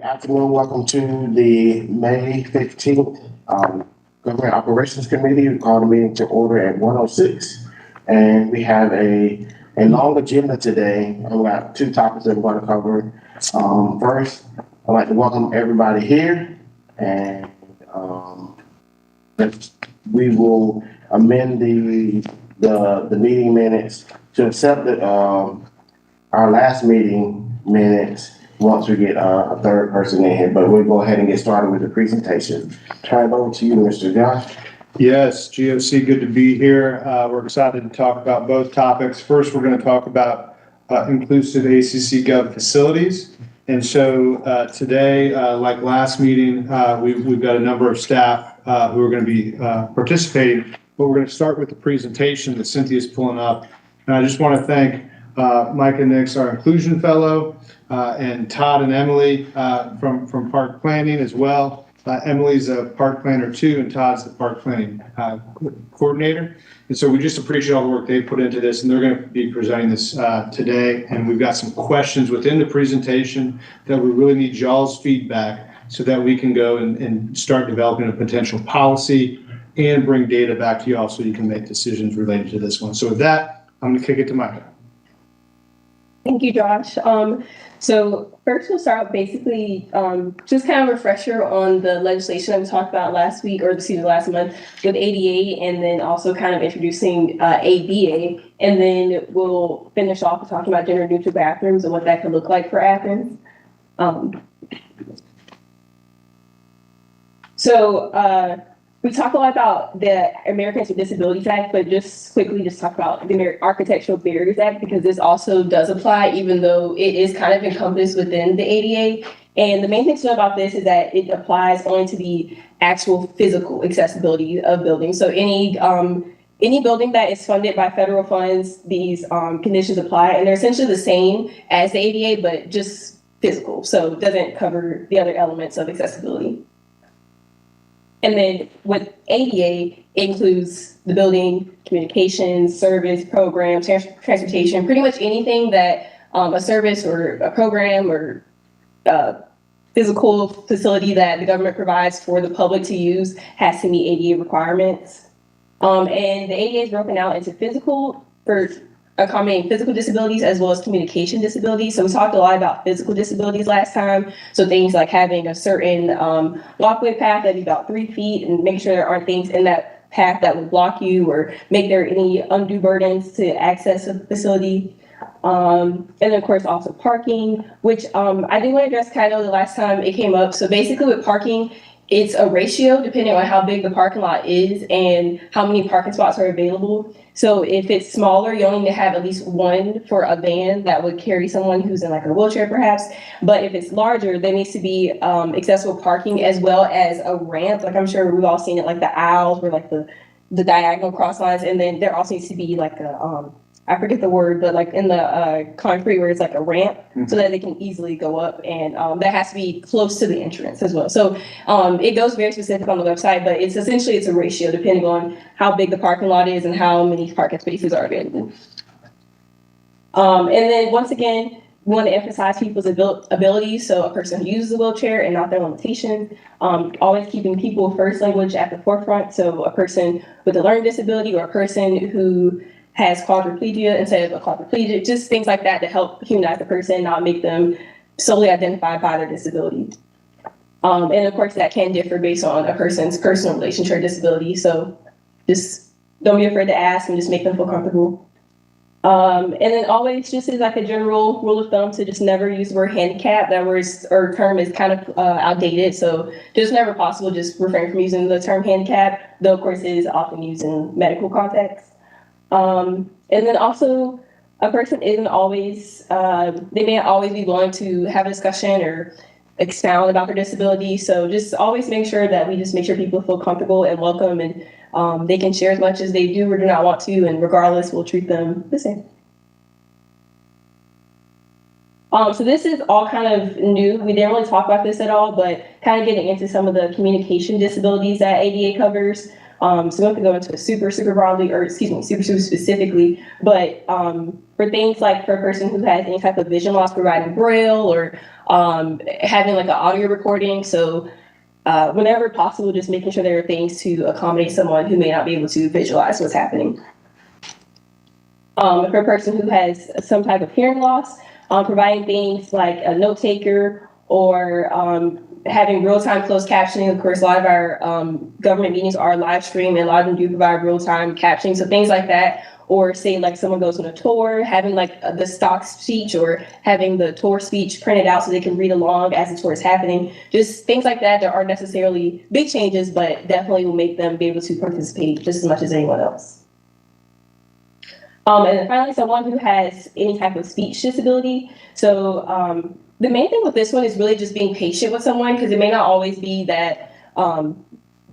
Afternoon, welcome to the May 15th Government Operations Committee. We call the meeting to order at 1:06. And we have a long agenda today. We got two topics that we're going to cover. First, I'd like to welcome everybody here, and we will amend the meeting minutes to accept our last meeting minutes once we get a third person in here, but we'll go ahead and get started with the presentation. Turn it over to you, Mr. Josh. Yes, GOC, good to be here. We're excited to talk about both topics. First, we're going to talk about inclusive ACC Gov facilities. And so today, like last meeting, we've got a number of staff who are going to be participating, but we're going to start with the presentation that Cynthia's pulling up. And I just want to thank Micah Nix, our inclusion fellow, and Todd and Emily from Park Planning as well. Emily's a Park Planner too, and Todd's the Park Planning Coordinator. And so we just appreciate all the work they put into this, and they're going to be presenting this today. And we've got some questions within the presentation that we really need y'all's feedback so that we can go and start developing a potential policy and bring data back to y'all so you can make decisions related to this one. So with that, I'm going to kick it to Micah. Thank you, Josh. So first we'll start basically just kind of a refresher on the legislation that we talked about last week, or last month with ADA, and then also kind of introducing ABA. And then we'll finish off with talking about gender neutral bathrooms and what that could look like for Athens. We talk a lot about the Americans with Disabilities Act, but just quickly talk about the Architectural Barriers Act, because this also does apply, even though it is kind of encompassed within the ADA. And the main thing to know about this is that it applies only to the actual physical accessibility of buildings. So any building that is funded by federal funds, these conditions apply, and they're essentially the same as the ADA, but just physical. So it doesn't cover the other elements of accessibility. And then with ADA, it includes the building, communications, service, programs, transportation, pretty much anything that a service or a program or physical facility that the government provides for the public to use has to meet ADA requirements. And the ADA is broken out into physical for accommodating physical disabilities as well as communication disabilities. So we talked a lot about physical disabilities last time. So things like having a certain walkway path that'd be about 3 feet, and make sure there aren't things in that path that would block you or make there any undue burdens to access a facility. And then of course also parking, which I did want to address kind of the last time it came up. So basically with parking, it's a ratio depending on how big the parking lot is and how many parking spots are available. So if it's smaller, you only need to have at least one for a van that would carry someone who's in like a wheelchair perhaps. But if it's larger, there needs to be accessible parking as well as a ramp. Like I'm sure we've all seen it, like the aisles where like the diagonal cross lines. And then there also needs to be like a, I forget the word, but like in the concrete where it's like a ramp so that they can easily go up, and that has to be close to the entrance as well. So it goes very specific on the website, but it's essentially it's a ratio depending on how big the parking lot is and how many parking spaces are available. And then once again, we want to emphasize people's abilities. So a person who uses a wheelchair and not their limitations, always keeping people first language at the forefront. So a person with a learning disability or a person who has quadriplegia instead of a quadriplegic, just things like that to help humanize the person, not make them solely identified by their disability. And of course that can differ based on a person's personal relationship or disability. So just don't be afraid to ask and just make them feel comfortable. And then always just as like a general rule of thumb to just never use the word handicap. That word or term is kind of outdated. So just whenever possible, just refrain from using the term handicap, though of course it is often used in medical context. And then also a person isn't always, they may always be willing to have a discussion or expound about their disability. So just always make sure that we just make sure people feel comfortable and welcome, and they can share as much as they do or do not want to, and regardless, we'll treat them the same. So this is all kind of new. We didn't really talk about this at all, but kind of getting into some of the communication disabilities that ADA covers. So we don't have to go into it super broadly, or excuse me, super specifically, but for things like for a person who has any type of vision loss, providing Braille or having like an audio recording. So whenever possible, just making sure there are things to accommodate someone who may not be able to visualize what's happening. For a person who has some type of hearing loss, providing things like a note taker or having real-time closed captioning. Of course, a lot of our government meetings are live streamed, and a lot of them do provide real-time captioning. So things like that, or say like someone goes on a tour, having like the stock speech or having the tour speech printed out so they can read along as the tour is happening. Just things like that aren't necessarily big changes, but definitely will make them be able to participate just as much as anyone else. And then finally, someone who has any type of speech disability. So the main thing with this one is really just being patient with someone, because it may not always be that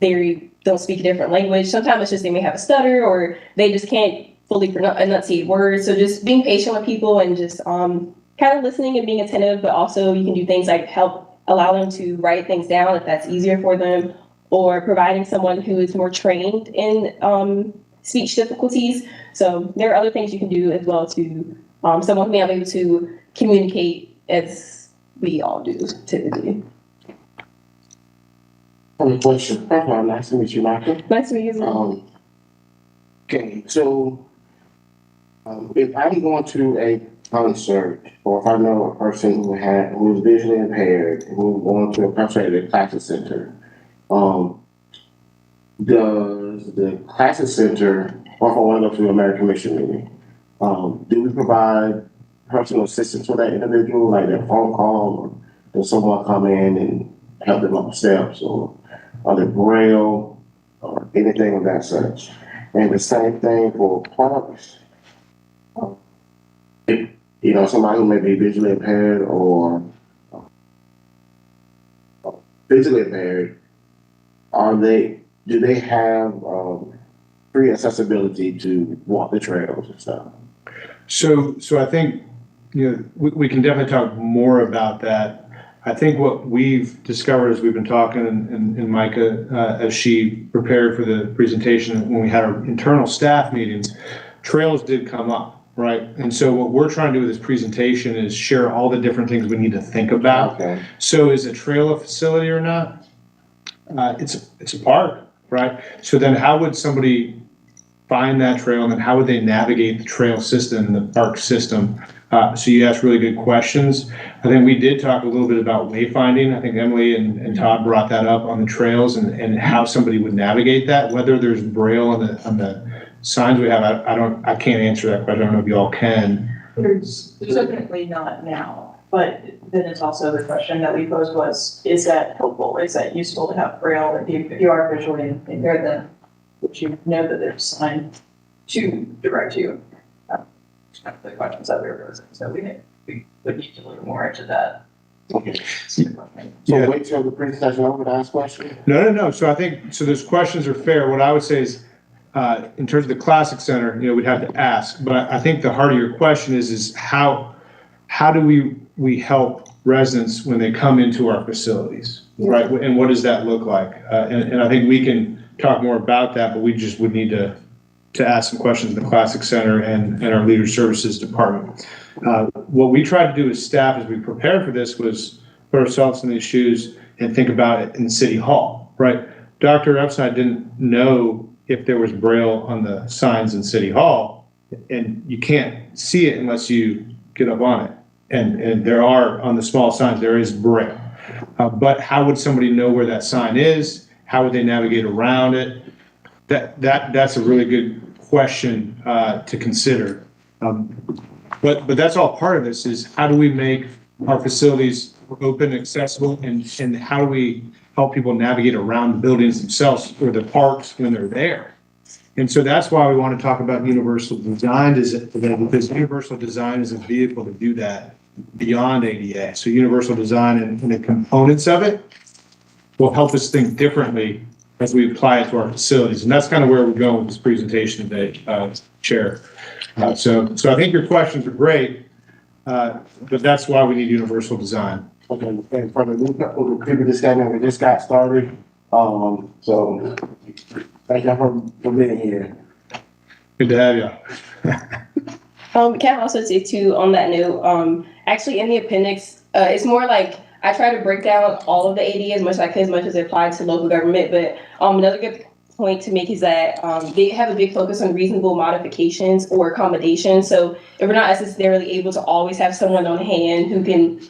they don't speak a different language. Sometimes it's just they may have a stutter or they just can't fully enunciate words. So just being patient with people and just kind of listening and being attentive, but also you can do things like help allow them to write things down if that's easier for them, or providing someone who is more trained in speech difficulties. So there are other things you can do as well to someone who may not be able to communicate as we all do typically. Question. First of all, nice to meet you, Michael. Nice to meet you as well. Okay, so if I'm going to a concert, or if I know a person who's visually impaired, who's going to a concert at a classes center, does the classes center, or if I want to go to an American Mission meeting, do we provide personal assistance for that individual, like their phone call, or does someone come in and help them up the steps, or are they Braille, or anything of that such? And the same thing for parks. If, you know, somebody who may be visually impaired or physically impaired, do they have free accessibility to walk the trails and stuff? So I think, you know, we can definitely talk more about that. I think what we've discovered as we've been talking, and Micah, as she prepared for the presentation, when we had our internal staff meetings, trails did come up, right? And so what we're trying to do with this presentation is share all the different things we need to think about. Okay. So is a trail a facility or not? It's a park, right? So then how would somebody find that trail, and then how would they navigate the trail system, the park system? So you asked really good questions. I think we did talk a little bit about wayfinding. I think Emily and Todd brought that up on the trails and how somebody would navigate that, whether there's Braille on the signs we have. I can't answer that question. I don't know if you all can. There's definitely not now, but then it's also the question that we posed was, is that helpful? Is that useful to have Braille if you are visually impaired, then would you know that there's a sign to direct you? The questions that we were posing, so we would need to look more into that. Okay. Yeah. Wait till the presentation over to ask questions? No. So I think, so those questions are fair. What I would say is, in terms of the Classic Center, you know, we'd have to ask, but I think the heart of your question is how do we help residents when they come into our facilities, right? And what does that look like? And I think we can talk more about that, but we just would need to ask some questions in the Classic Center and our Leader Services Department. What we tried to do as staff as we prepared for this was put ourselves in these shoes and think about it in City Hall, right? Dr. Epstein didn't know if there was Braille on the signs in City Hall, and you can't see it unless you get up on it. And there are, on the small signs, there is Braille. But how would somebody know where that sign is? How would they navigate around it? That's a really good question to consider. But that's all part of this, is how do we make our facilities open, accessible, and how do we help people navigate around the buildings themselves or the parks when they're there? And so that's why we want to talk about universal design, because universal design is a vehicle to do that beyond ADA. So universal design and the components of it will help us think differently as we apply it to our facilities. And that's kind of where we're going with this presentation today, Chair. So I think your questions are great, but that's why we need universal design. Okay, and for the new people, the statement, we just got started. So Thank you for being here. Good to have you. Can I also say too, on that note, actually in the appendix, it's more like I try to break down all of the ADA as much as I can, as much as it applies to local government. But another good point to make is that they have a big focus on reasonable modifications or accommodations. So if we're not necessarily able to always have someone on hand who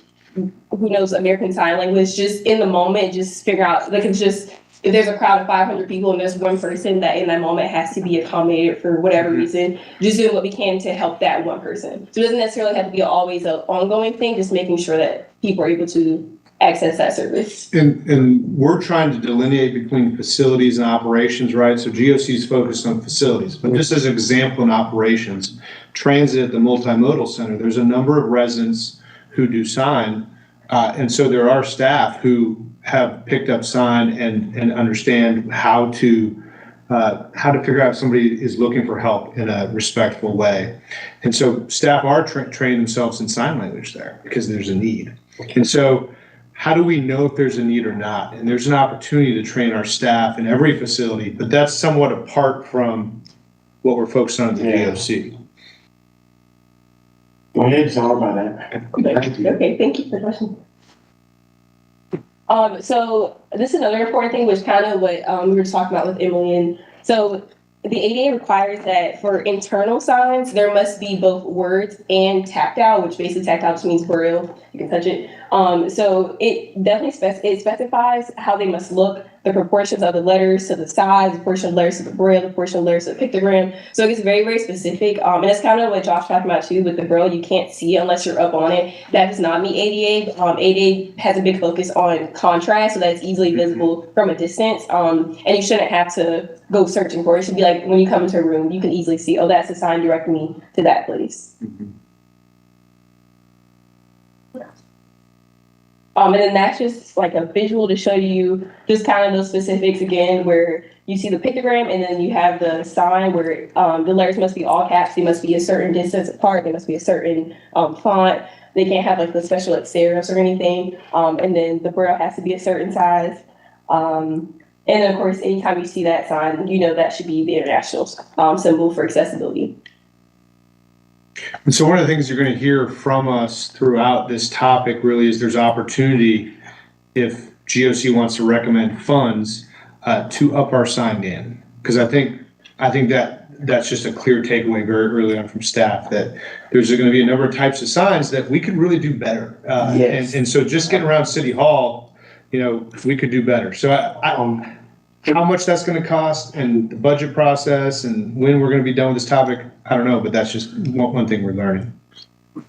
knows American Sign Language, just in the moment, just figure out, like, it's just, if there's a crowd of 500 people and there's one person that in that moment has to be accommodated for whatever reason, just doing what we can to help that one person. So it doesn't necessarily have to be always an ongoing thing, just making sure that people are able to access that service. And we're trying to delineate between facilities and operations, right? So GOC is focused on facilities, but just as an example in operations, transit at the multimodal center, there's a number of residents who do sign. And so there are staff who have picked up sign and understand how to figure out if somebody is looking for help in a respectful way. And so staff are training themselves in sign language there because there's a need. And so how do we know if there's a need or not? And there's an opportunity to train our staff in every facility, but that's somewhat apart from what we're focused on at the GOC. Go ahead, sorry about that. Thank you. Okay, thank you for the question. So this is another important thing, which kind of what we were just talking about with Emily. And so the ADA requires that for internal signs, there must be both words and tactile, which basically tactile just means braille. You can touch it. So it definitely specifies how they must look, the proportions of the letters to the size, the proportion of letters to the braille, the proportion of letters to the pictogram. So it gets very, very specific. And that's kind of what Josh talked about too with the braille. You can't see it unless you're up on it. That does not meet ADA. ADA has a big focus on contrast, so that it's easily visible from a distance. And you shouldn't have to go searching for it. It should be like when you come into a room, you can easily see, oh, that's a sign directing me to that place. And then that's just like a visual to show you just kind of those specifics again, where you see the pictogram and then you have the sign where the letters must be all caps. They must be a certain distance apart. They must be a certain font. They can't have like the special like serifs or anything. And then the braille has to be a certain size. And then of course, anytime you see that sign, you know that should be the international symbol for accessibility. And so one of the things you're going to hear from us throughout this topic really is there's opportunity if GOC wants to recommend funds to up our sign game. Because I think that's just a clear takeaway very early on from staff that there's going to be a number of types of signs that we could really do better. Yes. And so just getting around City Hall, we could do better. So how much that's going to cost and the budget process and when we're going to be done with this topic, I don't know, but that's just one thing we're learning.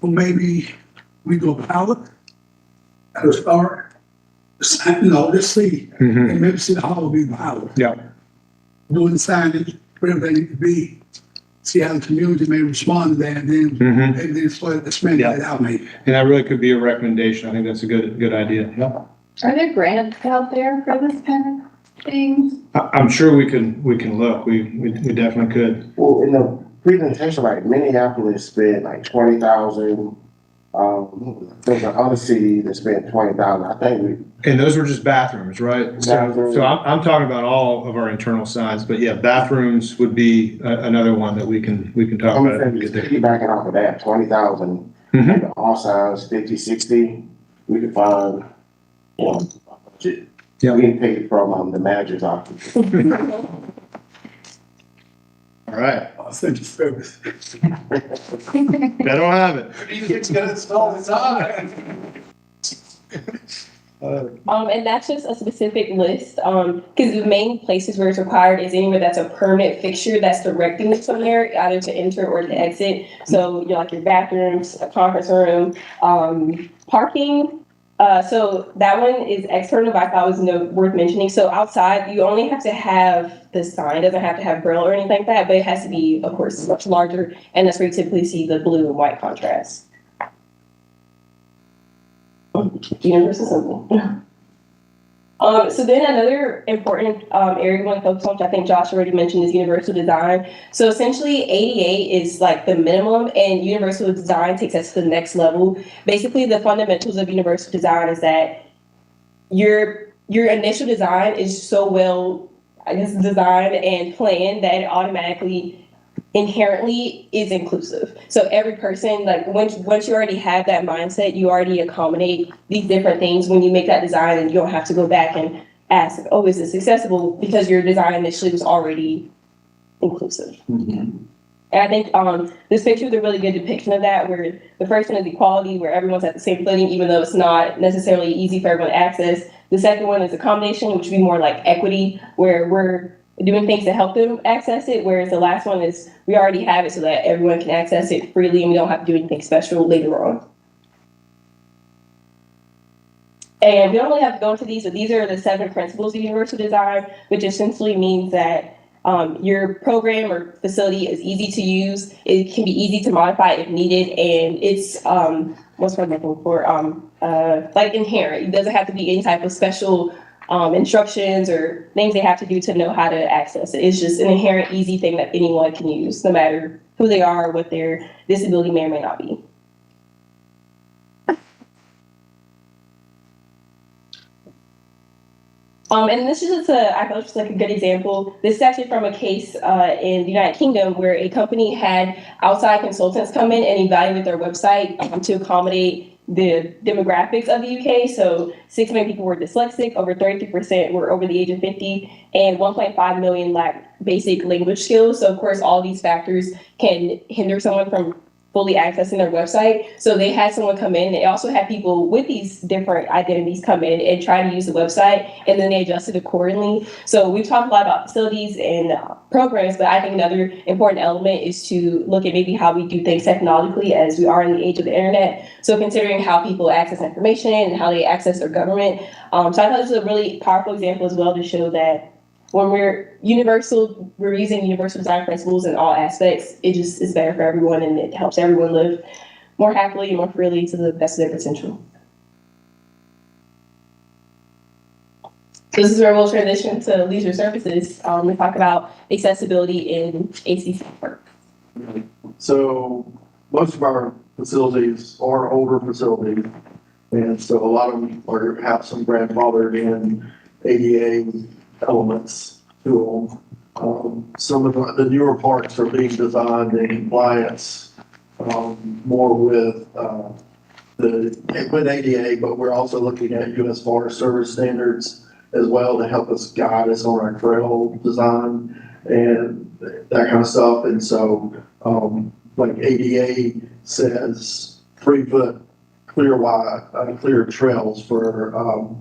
Well, maybe we go pilot at a start. Let's see. And maybe City Hall will be pilot. Yeah. Doing signage, wherever they need to be. See how the community may respond to that, and then maybe they spend that out, maybe. And that really could be a recommendation. I think that's a good idea. Yeah. Are there grants out there for this kind of thing? I'm sure we can look. We definitely could. Well, in the presentation, like Minneapolis spent like 20,000. There's another city that spent 20,000. I think And those were just bathrooms, right? So I'm talking about all of our internal signs, but yeah, bathrooms would be another one that we can talk about. Piggybacking off of that, 20,000. And all signs 50, 60. We could find budget. Yeah. We can pay it from the manager's office. All right. Essential service. I don't have it. It's gonna install the time. And that's just a specific list, because the main places where it's required is anywhere that's a permanent fixture that's directing you somewhere, either to enter or to exit. So, like your bathrooms, a conference room, parking. So that one is external, but I thought was worth mentioning. So outside, you only have to have the sign. It doesn't have to have braille or anything like that, but it has to be, of course, much larger. And that's where you typically see the blue and white contrast. Universal symbol. So then another important area we want to focus on, which I think Josh already mentioned, is universal design. So essentially ADA is like the minimum, and universal design takes us to the next level. Basically, the fundamentals of universal design is that your initial design is so well I guess, design and plan that it automatically inherently is inclusive. So every person, like once you already have that mindset, you already accommodate these different things when you make that design, and you don't have to go back and ask, oh, is this accessible? Because your design initially was already inclusive. And I think this picture is a really good depiction of that, where the first one is equality, where everyone's at the same footing, even though it's not necessarily easy for everyone to access. The second one is accommodation, which would be more like equity, where we're doing things to help them access it, whereas the last one is we already have it so that everyone can access it freely and we don't have to do anything special later on. And we don't really have to go into these, but these are the 7 principles of universal design, which essentially means that your program or facility is easy to use. It can be easy to modify if needed, and it's what's what I'm looking for? Like inherent. It doesn't have to be any type of special instructions or things they have to do to know how to access it. It's just an inherent, easy thing that anyone can use, no matter who they are, what their disability may or may not be. And this is just I thought just like a good example. This is actually from a case in the United Kingdom where a company had outside consultants come in and evaluate their website to accommodate the demographics of the UK. So 6 million people were dyslexic, over 33% were over the age of 50, and 1.5 million lacked basic language skills. So of course, all these factors can hinder someone from fully accessing their website. So they had someone come in. They also had people with these different identities come in and try to use the website, and then they adjusted accordingly. So we've talked a lot about facilities and programs, but I think another important element is to look at maybe how we do things technologically as we are in the age of the internet. So considering how people access information and how they access their government. So I thought this was a really powerful example as well to show that when we're using universal design principles in all aspects. It just is better for everyone, and it helps everyone live more happily and more freely to the best of their potential. So this is where we'll transition to leisure services. We talk about accessibility in ACC work. So most of our facilities are older facilities, and so a lot of them have some grandfathered in ADA elements to them. Some of the newer parks are being designed in compliance more with ADA, but we're also looking at US Forest Service standards as well to help us guide us on our trail design and that kind of stuff. And so like ADA says 3 foot clear trails for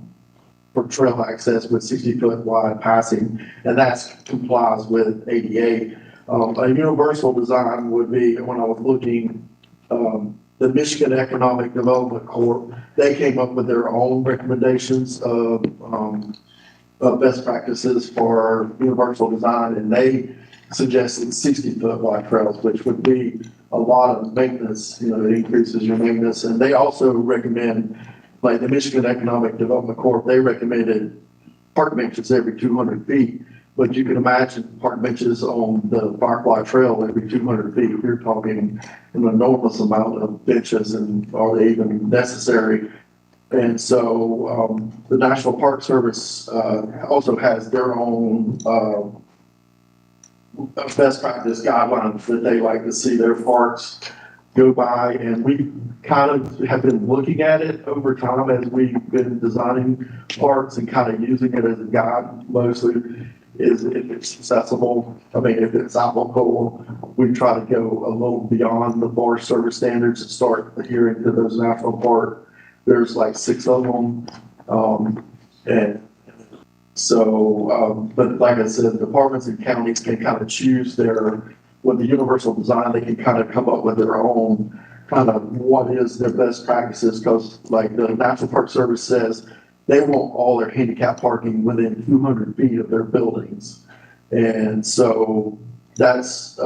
trail access with 60-foot wide passing, and that complies with ADA. A universal design would be, when I was looking, the Michigan Economic Development Corp, they came up with their own recommendations of best practices for universal design, and they suggested 60-foot wide trails, which would be a lot of maintenance, it increases your maintenance. And they also recommend, like the Michigan Economic Development Corp, they recommended park benches every 200 feet. But you can imagine park benches on the Firefly Trail every 200 feet. You're talking an enormous amount of benches, and are they even necessary? And so the National Park Service also has their own best practice guidelines that they like to see their parks go by, and we kind of have been looking at it over time as we've been designing parks and kind of using it as a guide mostly. Is if it's accessible, if it's applicable, we try to go a little beyond the Forest Service standards and start adhering to those national park. There's like 6 of them, and so, but like I said, departments and counties can kind of choose with the universal design, they can kind of come up with their own kind of what is their best practices, because like the National Park Service says, they want all their handicap parking within 200 feet of their buildings. And so that's,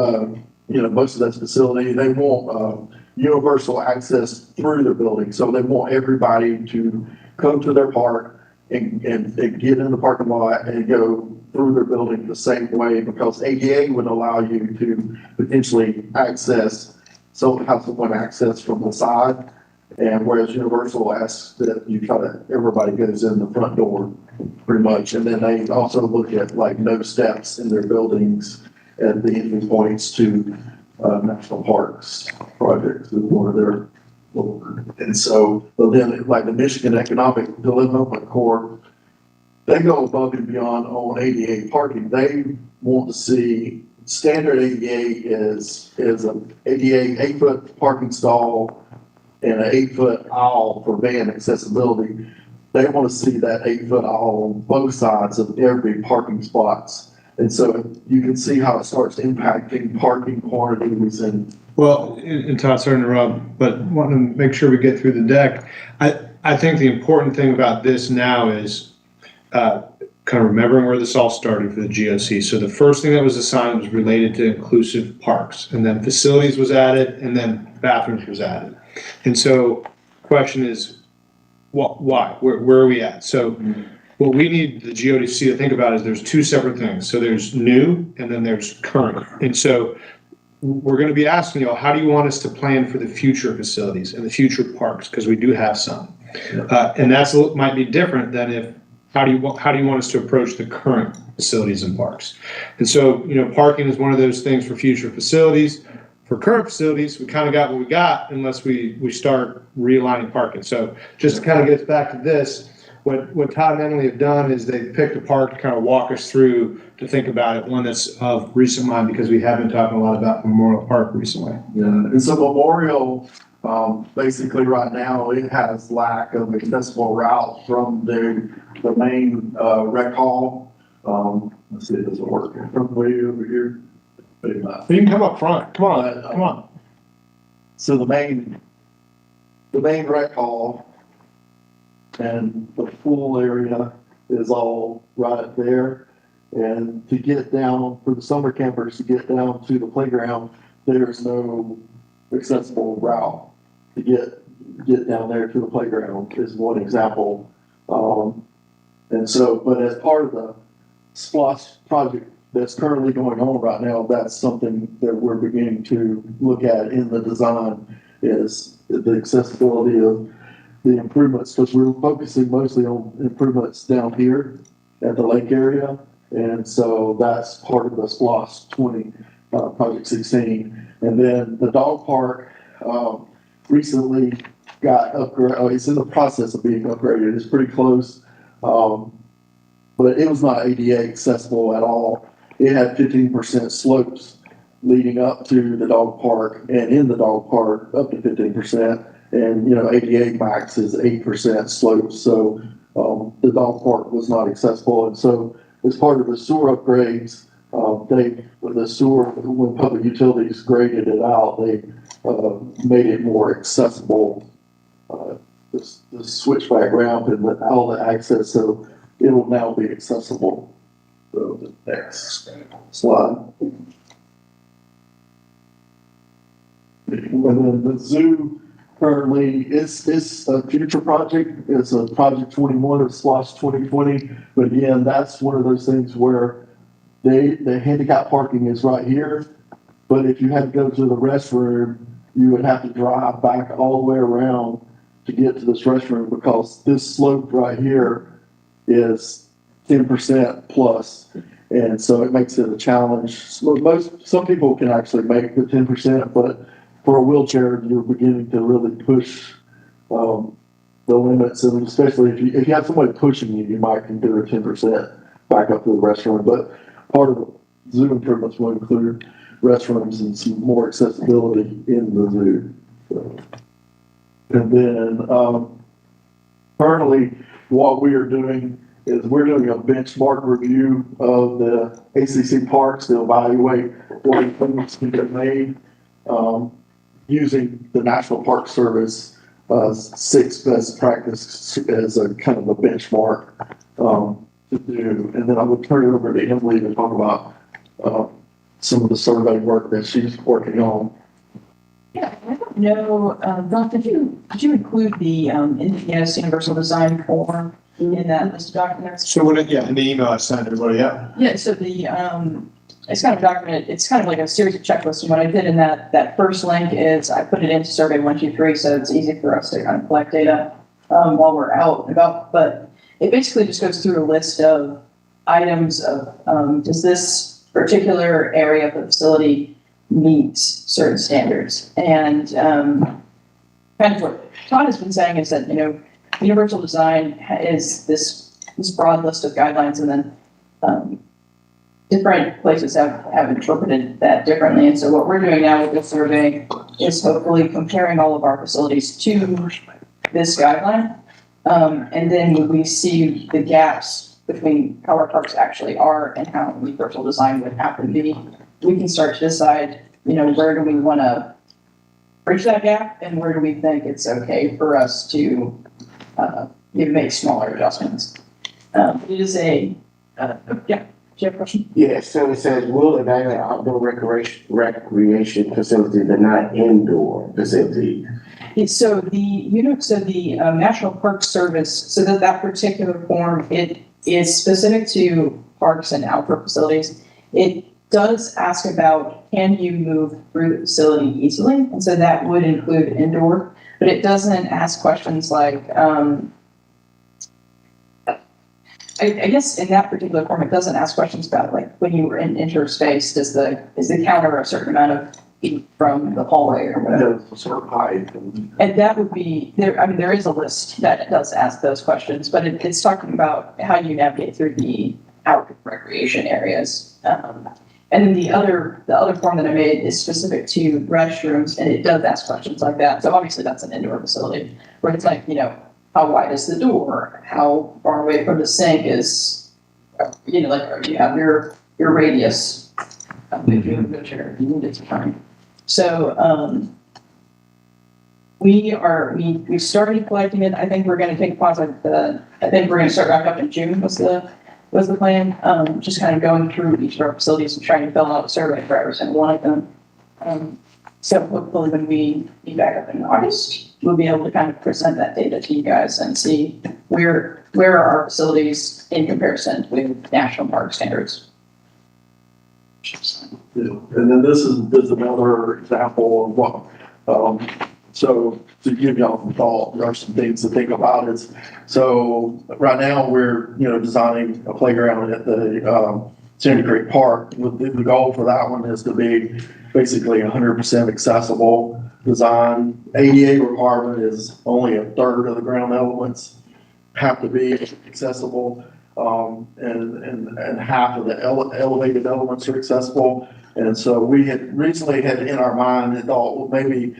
most of that facility, they want universal access through their building. So they want everybody to come to their park and get in the parking lot and go through their building the same way, because ADA would allow you to potentially have someone access from the side. And whereas Universal asks that you try to, everybody goes in the front door pretty much. And then they also look at like no steps in their buildings at the entry points to national parks projects is one of their, and so, but then like the Michigan Economic Development Corps, they go above and beyond on ADA parking. They want to see standard ADA is an ADA 8-foot parking stall and an 8-foot aisle for van accessibility. They want to see that 8-foot aisle on both sides of every parking spots. And so you can see how it starts impacting parking quantities and. Well, and Todd, sorry to interrupt, but want to make sure we get through the deck. I think the important thing about this now is kind of remembering where this all started for the GOC. So the first thing that was assigned was related to inclusive parks, and then facilities was added, and then bathrooms was added. And so the question is, why? Where are we at? So what we need the GODC to think about is there's two separate things. So there's new and then there's current. And so we're going to be asking you, how do you want us to plan for the future facilities and the future parks? Because we do have some. And that's might be different than if, how do you want us to approach the current facilities and parks? And so, parking is one of those things for future facilities. For current facilities, we kind of got what we got unless we start realigning parking. So just to kind of get back to this, what Todd and Emily have done is they picked a park to kind of walk us through to think about it, one that's of recent mind because we have been talking a lot about Memorial Park recently. Yeah, and so Memorial, basically right now, it has lack of accessible route from the main rec hall. Let's see, it doesn't work. From way over here. Maybe not. You can come up front. Come on. So the main rec hall and the pool area is all right there. And to get down, for the summer campers to get down to the playground, there's no accessible route to get down there to the playground is one example. And so, but as part of the SPLOST project that's currently going on right now, that's something that we're beginning to look at in the design is the accessibility of the improvements, because we're focusing mostly on improvements down here at the lake area. And so that's part of the SPLOST 20, Project 16. And then the dog park recently got upgraded. Oh, it's in the process of being upgraded. It's pretty close. But it was not ADA accessible at all. It had 15% slopes leading up to the dog park, and in the dog park up to 15%. And, ADA max is 8% slope. So the dog park was not accessible. And so as part of the sewer upgrades, when public utilities graded it out, they made it more accessible. The switchback ramp and all the access, so it will now be accessible. So the next slide. And then the zoo currently it's a future project. It's a project 21 of SPLOST 2020. But again, that's one of those things where the handicap parking is right here. But if you had to go to the restroom, you would have to drive back all the way around to get to this restroom, because this slope right here is 10% plus. And so it makes it a challenge. Some people can actually make the 10%, but for a wheelchair, you're beginning to really push the limits. And especially if you have somebody pushing you, you might consider 10% back up to the restroom. But part of the zoo improvements will include restrooms and some more accessibility in the zoo. So. And then currently what we are doing is we're doing a benchmark review of the ACC parks to evaluate what improvements can be made using the National Park Service 6 best practice as a kind of a benchmark to do. And then I would turn it over to Emily to talk about some of the survey work that she's working on. Yeah, I don't know, Ralph, did you include the NPS Universal Design Form in that list of documents? So in the email I sent everybody, yeah. Yeah, so it's kind of documented, it's kind of like a series of checklists, and what I did in that first link is I put it into Survey 123, so it's easy for us to kind of collect data, while we're out and about, but it basically just goes through a list of items of, does this particular area of the facility meet certain standards? And, kind of what Todd has been saying is that, universal design is this broad list of guidelines, and then, different places have interpreted that differently. And so what we're doing now with this survey is hopefully comparing all of our facilities to this guideline. And then we see the gaps between how our parks actually are and how universal design would have to be. We can start to decide, where do we want to bridge that gap, and where do we think it's okay for us to make smaller adjustments. It is yeah. Do you have a question? Yeah, so it says, will evaluate outdoor recreation facility, but not indoor facility. So the National Park Service, so that particular form, it is specific to parks and outdoor facilities. It does ask about, can you move through the facility easily? And so that would include indoor, but it doesn't ask questions like, I guess in that particular form, it doesn't ask questions about, like, when you were in interspace, is the counter a certain amount of feet from the hallway or whatever? Yeah, sort of height. And that would be there. I mean, there is a list that does ask those questions, but it's talking about how you navigate through the outdoor recreation areas. And then the other form that I made is specific to restrooms, and it does ask questions like that. So obviously that's an indoor facility where it's like, how wide is the door? How far away from the sink is, like, you have your radius. If you have a wheelchair, you need it to time. So, we started collecting it. I think we're gonna take a pause I think we're gonna start back up in June was the plan. Just kind of going through each of our facilities and trying to fill out a survey for every single one of them. So hopefully when we be back up in August, we'll be able to kind of present that data to you guys and see where are our facilities in comparison with national park standards. Yeah. And then this is another example of what, so to give y'all some thought, there are some things to think about is, so right now we're, designing a playground at the, Sandy Creek Park. The goal for that one is to be basically 100% accessible design. ADA requirement is only a third of the ground elements have to be accessible. And half of the elevated elements are accessible. And so we had recently had in our mind and thought, well, maybe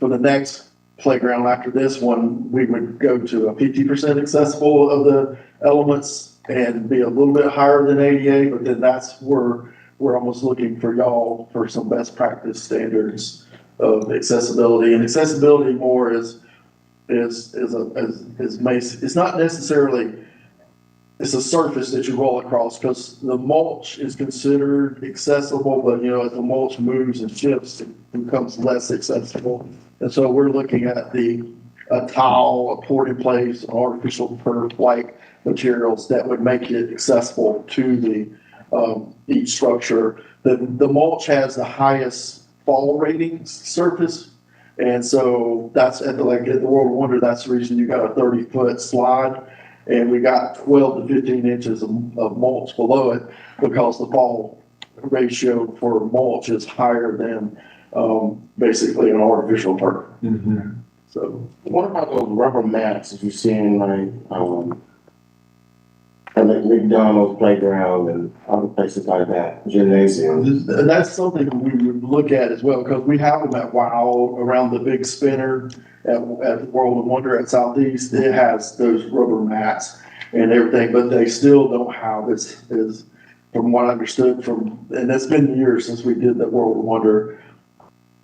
for the next playground after this one, we would go to a 50% accessible of the elements and be a little bit higher than ADA, but then that's where we're almost looking for y'all for some best practice standards of accessibility. And accessibility more is it's not necessarily, it's a surface that you roll across, because the mulch is considered accessible, but as the mulch moves and shifts, it becomes less accessible. And so we're looking at a tile, a poured in place, artificial turf-like materials that would make it accessible to each structure. The mulch has the highest fall rating surface. And so that's at the World of Wonder, that's the reason you got a 30-foot slide. And we got 12 to 15 inches of mulch below it, because the fall ratio for mulch is higher than basically an artificial turf. Mm-hmm. So What about those rubber mats that you see in like McDonald's playground and other places like that, gymnasiums? that's something we would look at as well, because we have them at WOW around the big spinner at World of Wonder at Southeast. It has those rubber mats and everything, but they still don't have is from what I understood and it's been years since we did that World of Wonder.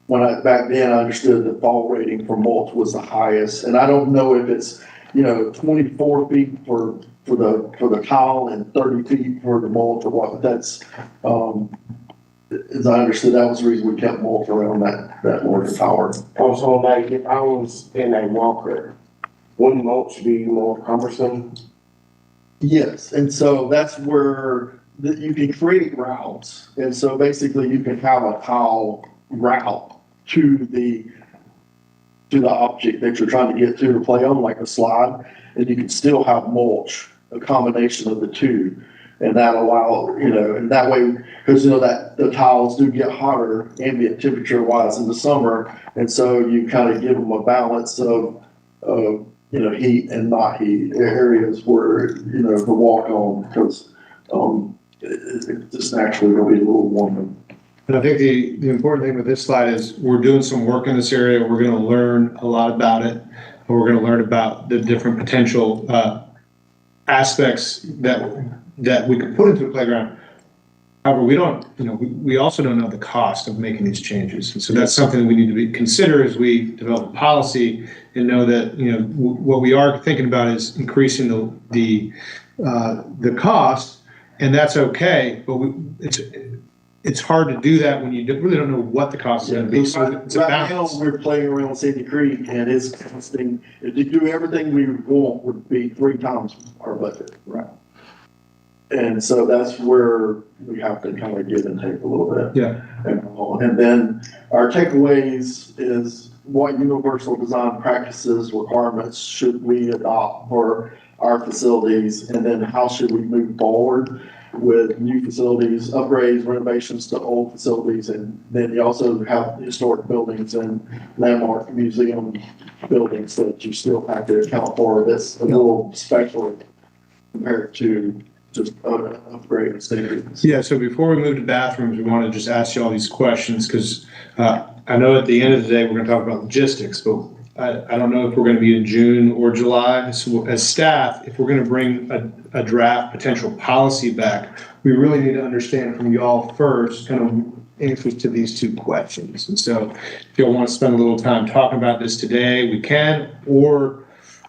Back then I understood the fall rating for mulch was the highest, and I don't know if it's 24 feet for the tile and 30 feet for the mulch or what. But that's as I understood, that was the reason we kept mulch around that mortar tower. Also, like, if I was in a walker, wouldn't mulch be more cumbersome? Yes, and so that's where that you can create routes. And so basically you can have a tile route to the object that you're trying to get to play on, like a slide, and you can still have mulch, a combination of the two. And that and that way, because that the tiles do get hotter ambient temperature wise in the summer. And so you kind of give them a balance of, heat and not heat areas where, to walk on, because, it just naturally will be a little warmer. And I think the important thing with this slide is we're doing some work in this area. We're going to learn a lot about it. And we're going to learn about the different potential aspects that we could put into a playground. However, we also don't know the cost of making these changes. And so that's something that we need to consider as we develop a policy, and know that, what we are thinking about is increasing the cost, and that's okay. But it's hard to do that when you really don't know what the cost is going to be. So it's a balance. Right now, we're playing around Sandy Creek, and it's costing, if you do everything we want, would be 3 times our budget. Right. And so that's where we have to kind of give and take a little bit. Yeah. And then our takeaways is what universal design practices, requirements should we adopt for our facilities? And then how should we move forward with new facilities, upgrades, renovations to old facilities? And then you also have historic buildings and landmark museum buildings that you still have to account for. That's a little special compared to just upgrade and standards. Yeah, so before we move to bathrooms, we want to just ask you all these questions, because I know at the end of the day, we're going to talk about logistics, but I don't know if we're going to be in June or July. So as staff, if we're going to bring a draft potential policy back, we really need to understand from y'all first kind of answers to these 2 questions. And so if y'all want to spend a little time talking about this today, we can, or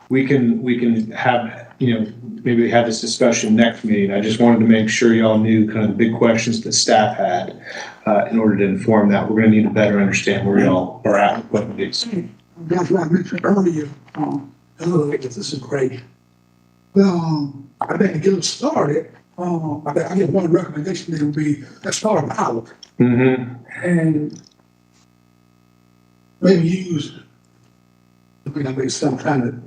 we can have, maybe have this discussion next meeting. I just wanted to make sure y'all knew kind of the big questions that staff had in order to inform that. We're going to need to better understand where y'all are at with what it is. That's what I mentioned earlier. This is great. Well, I think to get them started, I guess one recommendation would be, let's start a pilot. Mm-hmm. And maybe use, some kind of,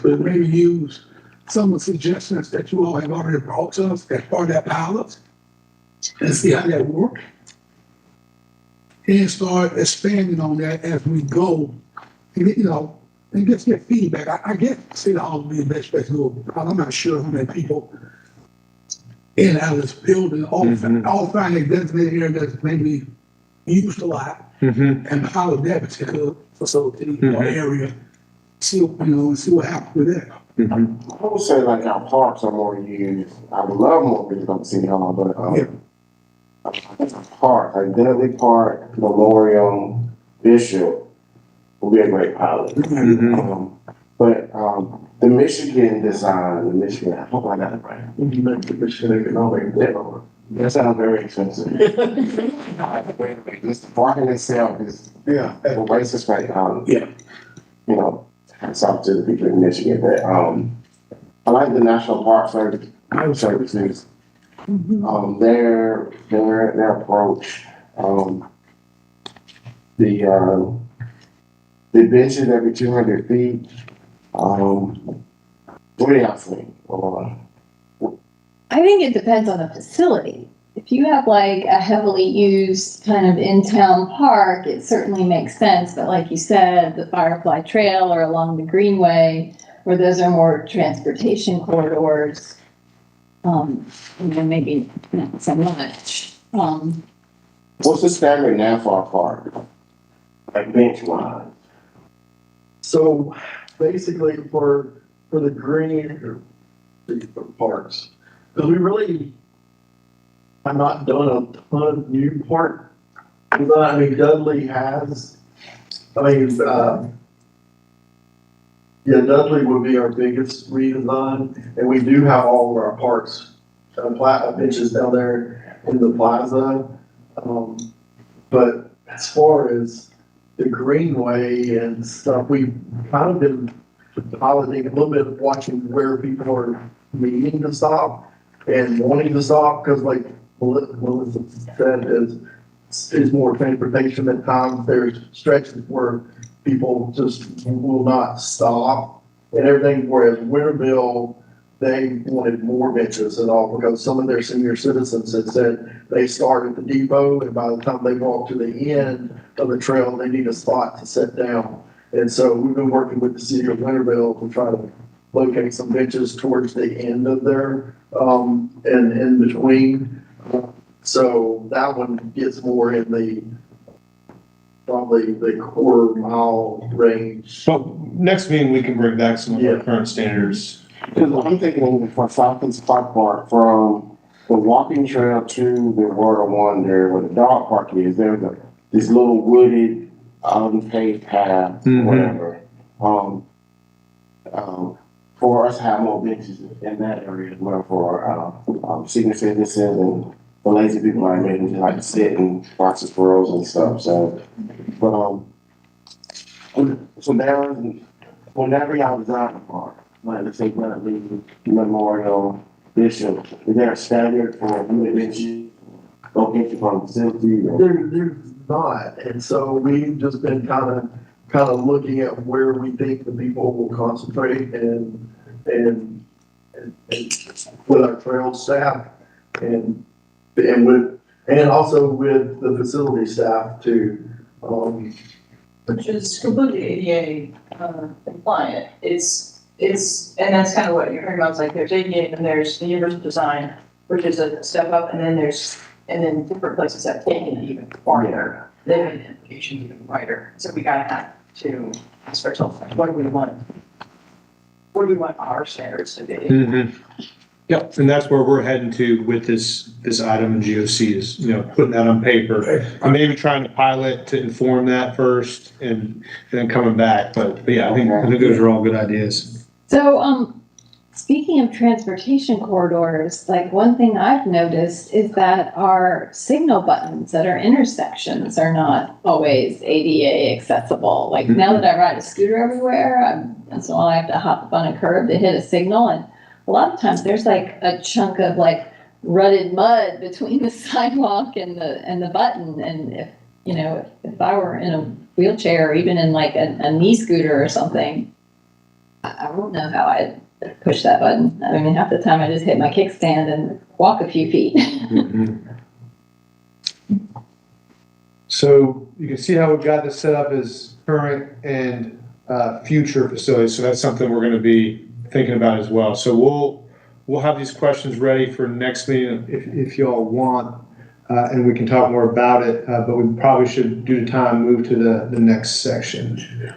but maybe use some of the suggestions that you all have already brought to us as part of that pilot, and see how that works. And start expanding on that as we go. And and just get feedback. I get City Hall would be the best place to go. I'm not sure how many people in and out of this building, all find a designated area that's maybe used a lot, and pilot that particular facility or area. See what happens with that. I would say like our parks are more used. I would love more people come to City Hall, but park, like Dudley Park, Memorial, Bishop will be a great pilot. But the Michigan design, I hope I got it right. The Michigan economic, that sounds very expensive. Just the parking itself is a waste of space. Hats off to the people in Michigan. But I like the National Park Services. Their approach. The benches every 200 feet. What do y'all think? I think it depends on the facility. If you have like a heavily used kind of in-town park, it certainly makes sense. But like you said, the Firefly Trail or along the Greenway, where those are more transportation corridors, maybe not so much. What's the standard now for a park? Like bench wise? So basically for the green parks, because we really have not done a ton of new park. Dudley has, Dudley would be our biggest redesign, and we do have all of our parks, benches down there in the plaza. But as far as the Greenway and stuff, we've kind of been piloting a little bit, watching where people are needing to stop. and wanting to stop, because like Melissa said, is more transportation at times. There's stretches where people just will not stop and everything, whereas Winterville, they wanted more benches and all, because some of their senior citizens had said they start at the depot, and by the time they walk to the end of the trail, they need a spot to sit down. And so we've been working with the city of Winterville to try to locate some benches towards the end of their, and in between. So that one gets more in the, probably the quarter mile range. So next meeting, we can bring back some of our current standards. Because I'm thinking for Athens-Clarke Park, from the walking trail to the World of Wonder, where the dog park is, there's this little wooded, unpaved path, Mhm. whatever. For us to have more benches in that area as well for senior citizens and the lazy people like me who just like to sit and watch the squirrels and stuff. So, but so now, whenever y'all design a park, like let's say Bradley Memorial, Bishop, is there a standard for how many benches located from the facility? Or? There's not, and so we've just been kind of looking at where we think the people will concentrate and with our trail staff and also with the facility staff too. Which is completely ADA compliant. And that's kind of what you're hearing about. It's like there's ADA and there's the universal design, which is a step up, and then different places have taken it even farther. They've made the implication even wider. So we gotta have to ask ourselves, what do we want? What do we want our standards to be? Mm-hmm. Yep, and that's where we're heading to with this item in GOC is, putting that on paper. And maybe trying to pilot to inform that first and then coming back. But yeah, I think those are all good ideas. So, speaking of transportation corridors, like one thing I've noticed is that our signal buttons at our intersections are not always ADA accessible. Like now that I ride a scooter everywhere, so I have to hop up on a curb to hit a signal, and a lot of times there's like a chunk of like rutted mud between the sidewalk and the button. And if I were in a wheelchair or even in like a knee scooter or something, I won't know how I'd push that button. I mean, half the time I just hit my kickstand and walk a few feet. Mm-hmm. So you can see how we've got this set up as current and future facilities. So that's something we're going to be thinking about as well. So we'll have these questions ready for next meeting if y'all want, and we can talk more about it. But we probably should, due to time, move to the next section.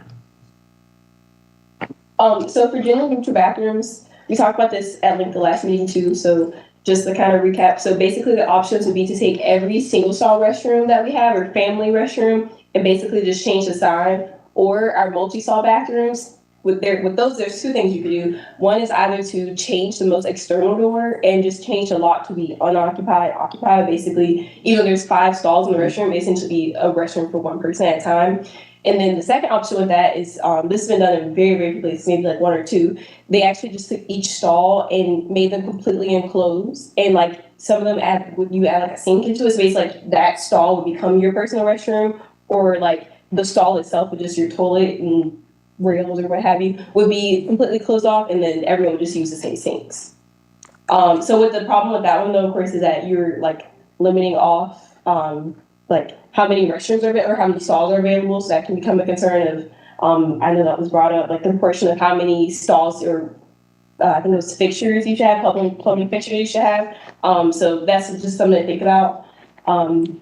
So for general neutral bathrooms, we talked about this at length the last meeting too. So just to kind of recap, so basically the options would be to take every single stall restroom that we have or family restroom and basically just change the sign, or our multi-stall bathrooms. With those, there's two things you can do. One is either to change the most external door and just change the lock to be unoccupied, occupied. Basically, even there's 5 stalls in the restroom, it essentially be a restroom for one person at a time. And then the second option with that is, this has been done in very, very few places, maybe like 1 or 2. They actually just took each stall and made them completely enclosed. And like some of them you add like a sink into it, so basically like that stall would become your personal restroom, or like the stall itself with just your toilet and rails or what have you would be completely closed off, and then everyone would just use the same sinks. So with the problem with that one though, of course, is that you're like limiting off like how many restrooms are or how many stalls are available. So that can become a concern of I know that was brought up, like the proportion of how many stalls or I think those fixtures you should have, plumbing fixtures you should have. So that's just something to think about.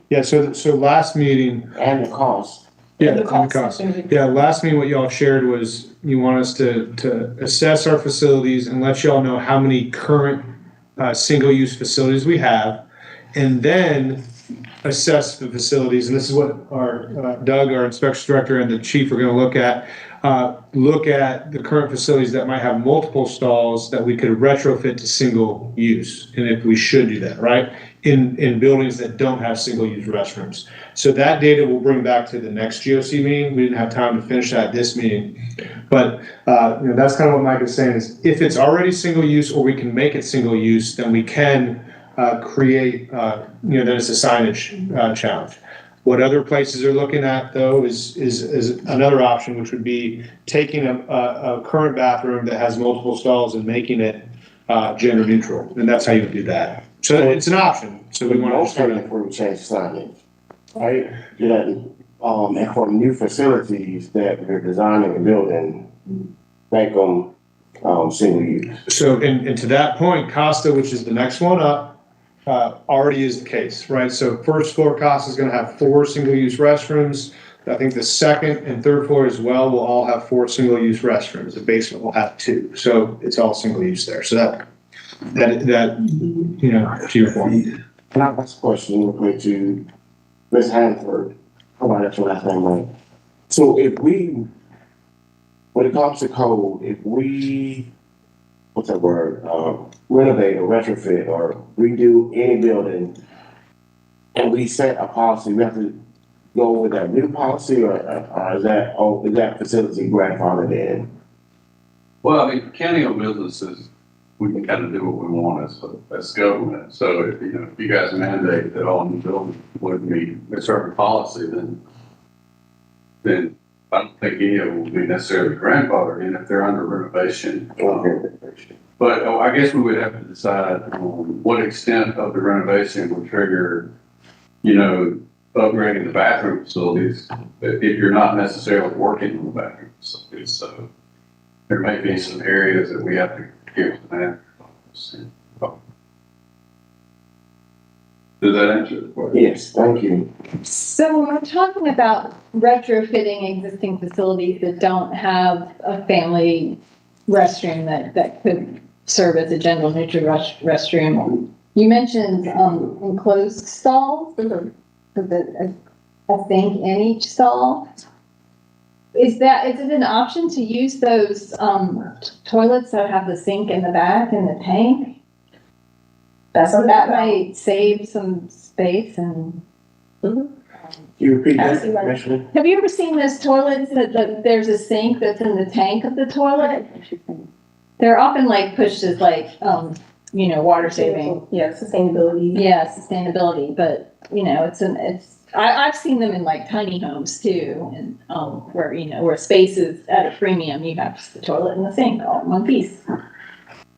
Yeah. So last meeting And the cost. Yeah, The the cost. cost. Yeah, last meeting, what y'all shared was you want us to assess our facilities and let y'all know how many current single-use facilities we have, and then assess the facilities. And this is what our Doug, our inspection director, and the chief are going to look at. look at the current facilities that might have multiple stalls that we could retrofit to single use, and if we should do that, right? In buildings that don't have single-use restrooms. So that data we'll bring back to the next GOC meeting. We didn't have time to finish that this meeting. But, that's kind of what Mike is saying is if it's already single-use or we can make it single-use, then we can create, then it's a signage challenge. What other places are looking at though is another option, which would be taking a current bathroom that has multiple stalls and making it gender neutral. And that's how you would do that. So it's an option. So we want to Also, start. if we change signage, right? That, and for new facilities that we're designing and building, make them, single use. So, and to that point, Costa, which is the next one up, already is the case, right? So first floor Costa is gonna have 4 single-use restrooms. I think the second and third floor as well will all have 4 single-use restrooms. The basement will have 2. So it's all single-use there. So that, to your point. And I ask a question real quick to Ms. Hanford. Oh, that's your last name, right? So when it comes to code, if we, what's that word, renovate or retrofit or redo any building, and we set a policy, we have to go with that new policy, or is that facility grandfathered in? Well, I mean, county-owned businesses, we can kind of do what we want as government. So if you guys mandate that all new buildings would meet a certain policy, then I don't think any of them will be necessarily grandfathered in if they're under renovation. But I guess we would have to decide on what extent of the renovation would trigger, upgrading the bathroom facilities if you're not necessarily working on the bathroom facilities. So there may be some areas that we have to give to that. Does that answer the question? Yes, thank you. So when we're talking about retrofitting existing facilities that don't have a family restroom that could serve as a gender neutral restroom, you mentioned enclosed stalls, with a sink in each stall. Is it an option to use those toilets that have the sink in the back and the tank? That might save some space and. Can you repeat that, Commissioner? Have you ever seen those toilets that there's a sink that's in the tank of the toilet? They're often pushed as water saving. Yeah, sustainability. Yeah, sustainability, but I've seen them in tiny homes too, and where space is at a premium, you have just the toilet and the sink all in one piece.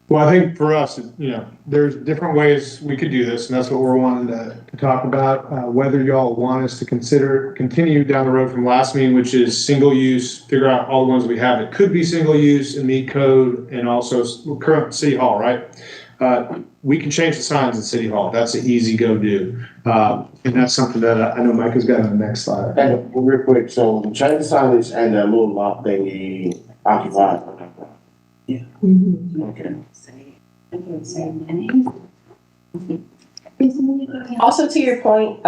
Well, I think for us, there's different ways we could do this, and that's what we're wanting to talk about. Whether y'all want us to continue down the road from last meeting, which is single use, figure out all the ones we have that could be single use and meet code, and also current City Hall, right? We can change the signs in City Hall. That's an easy go do. And that's something that I know Mike has got on the next slide. And real quick, so change the signage and that little lock thingy occupied. Yeah. Okay. Also, to your point,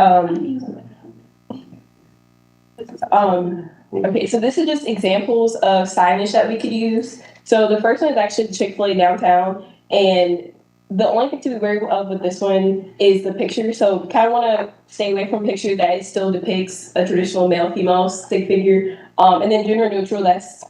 okay, so this is just examples of signage that we could use. So the first one is actually the Chick-fil-A downtown, and the only thing to be wary of with this one is the picture. So we kind of want to stay away from pictures that it still depicts a traditional male-female stick figure, and then gender neutral. That's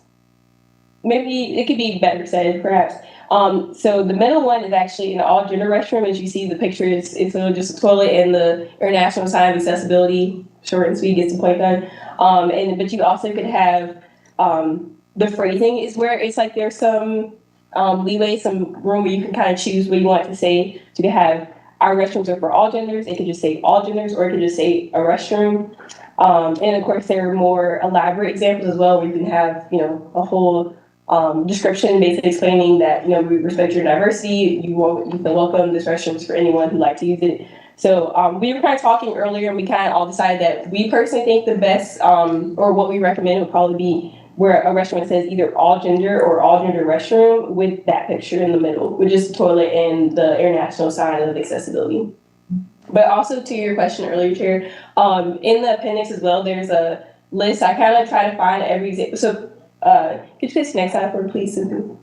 maybe it could be better said, perhaps. So the middle one is actually an all-gender restroom. As you see, the picture is just a toilet and the international sign of accessibility, short and sweet, gets the point done. But you also could have the phrasing is where it's there's some leeway, some room where you can kind of choose what you want to say. So you can have our restrooms are for all genders. It could just say all genders, or it could just say a restroom. And of course, there are more elaborate examples as well, where you can have a whole description basically explaining that we respect your diversity. You feel welcome. This restroom is for anyone who'd like to use it. So we were kind of talking earlier, and we kind of all decided that we personally think the best or what we recommend would probably be where a restaurant says either all gender or all gender restroom with that picture in the middle, with just the toilet and the international sign of accessibility. But also to your question earlier, Chair, in the appendix as well, there's a list. I kind of try to find every example. So could you please next slide for me, please, Susan?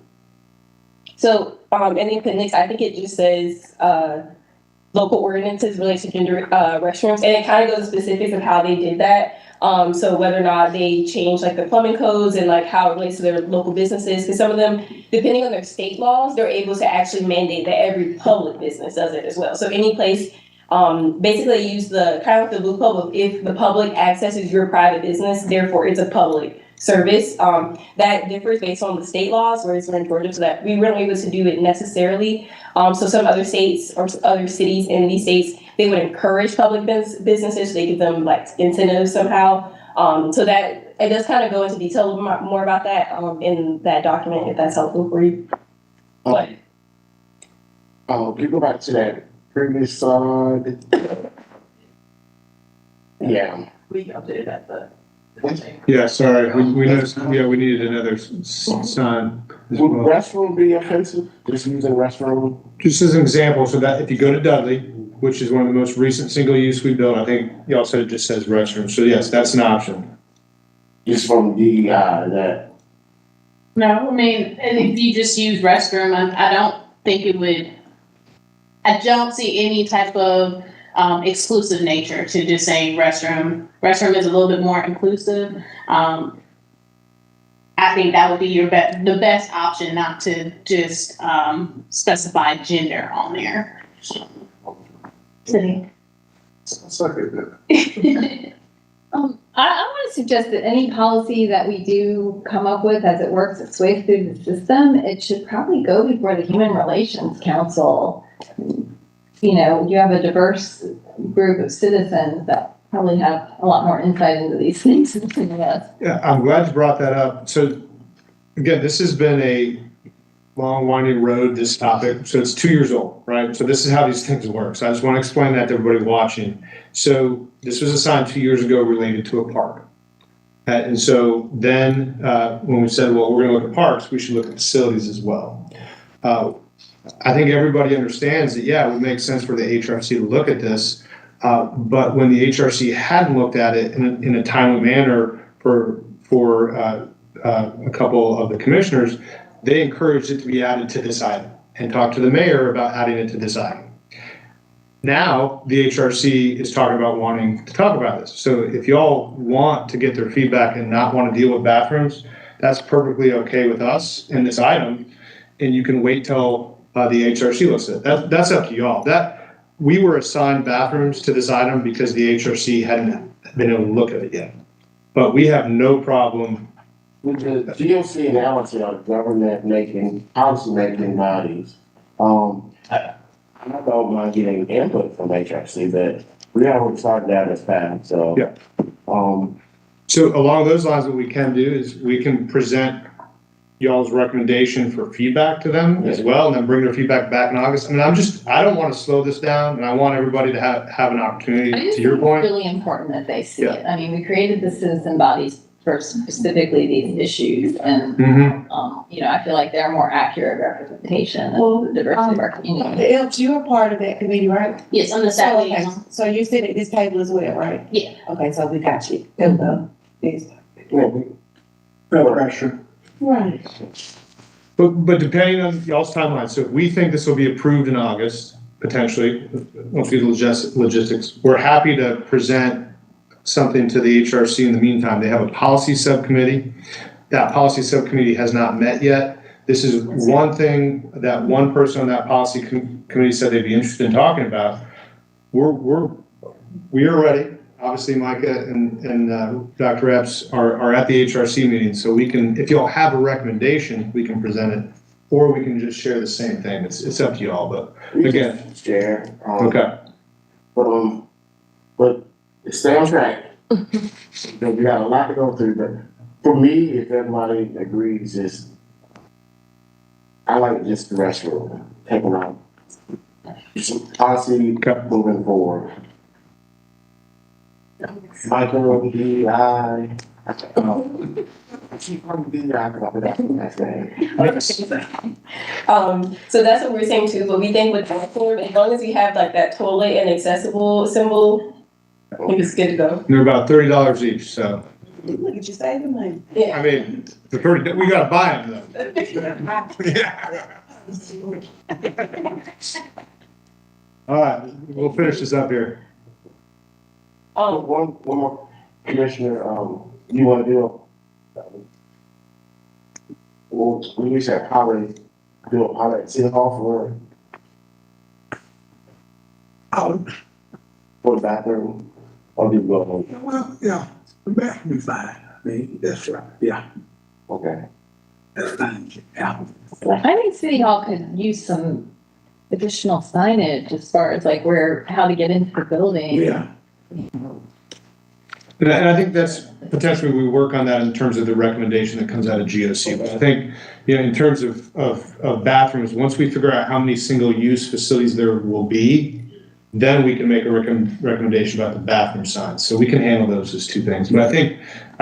So, in the appendix, I think it just says, local ordinances related to gender, restrooms, and it kind of goes specifics of how they did that. So whether or not they changed like the plumbing codes and like how it relates to their local businesses, because some of them, depending on their state laws, they're able to actually mandate that every public business does it as well. So any place, basically use the kind of the loophole of if the public accesses your private business, therefore it's a public service. That differs based on the state laws, whereas we're in Georgia, so that we weren't able to do it necessarily. So some other states or other cities in these states, they would encourage public businesses. They give them like incentives somehow. So that it does kind of go into detail a little more about that in that document, if that's helpful for you. But can you go back to that previous slide? Yeah. We updated that, but. Yeah, sorry, we noticed, yeah, we needed another sign. as Would well. restroom be offensive? Just using restroom? Just as an example, so that if you go to Dudley, which is one of the most recent single use we built, I think y'all said it just says restroom. So yes, that's an option. Just from DEI, that, No, I mean, and if you just use restroom, I don't think it would, I don't see any type of exclusive nature to just saying restroom. Restroom is a little bit more inclusive. I think that would be the best option, not to just specify gender on there. Sitting. I want to suggest that any policy that we do come up with as it works its way through the system, it should probably go before the Human Relations Council. You know, you have a diverse group of citizens that probably have a lot more insight into these things than some of us. Yeah, I'm glad you brought that up. So again, this has been a long winding road, this topic. So it's 2 years old, right? So this is how these things work. So I just want to explain that to everybody watching. So this was assigned 2 years ago related to a park. And so then when we said, well, we're going to look at parks, we should look at facilities as well. I think everybody understands that, yeah, it would make sense for the HRC to look at this. But when the HRC hadn't looked at it in a timely manner for a couple of the commissioners, they encouraged it to be added to this item and talked to the mayor about adding it to this item. Now, the HRC is talking about wanting to talk about this. So if y'all want to get their feedback and not want to deal with bathrooms, that's perfectly okay with us in this item. And you can wait till the HRC looks at it. That's up to y'all. We were assigned bathrooms to this item because the HRC hadn't been able to look at it yet. But we have no problem. with the GOC analysis of government making, policy making bodies, I don't mind getting input from HRC, but we haven't started down this path, so. Yeah. So along those lines, what we can do is we can present y'all's recommendation for feedback to them as well, and then bring their feedback back in August. I mean, I don't want to slow this down, and I want everybody to have an opportunity, I just to your think point. it's really important that they see Yeah. it. I mean, we created the citizen bodies for specifically these issues, and you know, I feel like they're a more accurate representation of the diversity of our community. Elps, you're a part of that committee, right? Yes, on the So, staff okay, liaison. so you sit at this table as well, right? Yeah. Okay, so we got you. There we go. Yes. Pressure. Right. But depending on y'all's timeline, so if we think this will be approved in August, potentially, once we do the logistics, we're happy to present something to the HRC in the meantime. They have a policy subcommittee. That policy subcommittee has not met yet. This is one thing that one person on that policy committee said they'd be interested in talking about. We are ready. Obviously, Micah and Dr. Epps are at the HRC meeting, so we can, if y'all have a recommendation, we can present it, or we can just share the same thing. It's up to y'all, but again. Share. Okay. But stay on track. Because we got a lot to go through, but for me, if everybody agrees, I like just the restroom, taking out. Policy moving forward. Michael, DI, Chief DI, so that's what we're saying too, but we think with bathroom, as long as you have like that toilet and accessible symbol, I think it's good to go. They're about $30 each, so. Look at you saving money. I mean, the 30, we gotta buy them though. Yeah. All right, we'll finish this up here. One more, Commissioner, you wanna do we said probably do a pilot at City Hall for the bathroom, or do you go? Well, yeah, the bathroom is fine. I mean, that's right, yeah, Okay. that's fine, yeah. I think City Hall could use some additional signage as far as like how to get into the building. Yeah. And I think that's potentially, we work on that in terms of the recommendation that comes out of GOC. But I think, in terms of bathrooms, once we figure out how many single-use facilities there will be, then we can make a recommendation about the bathroom signs. So we can handle those as two things. But I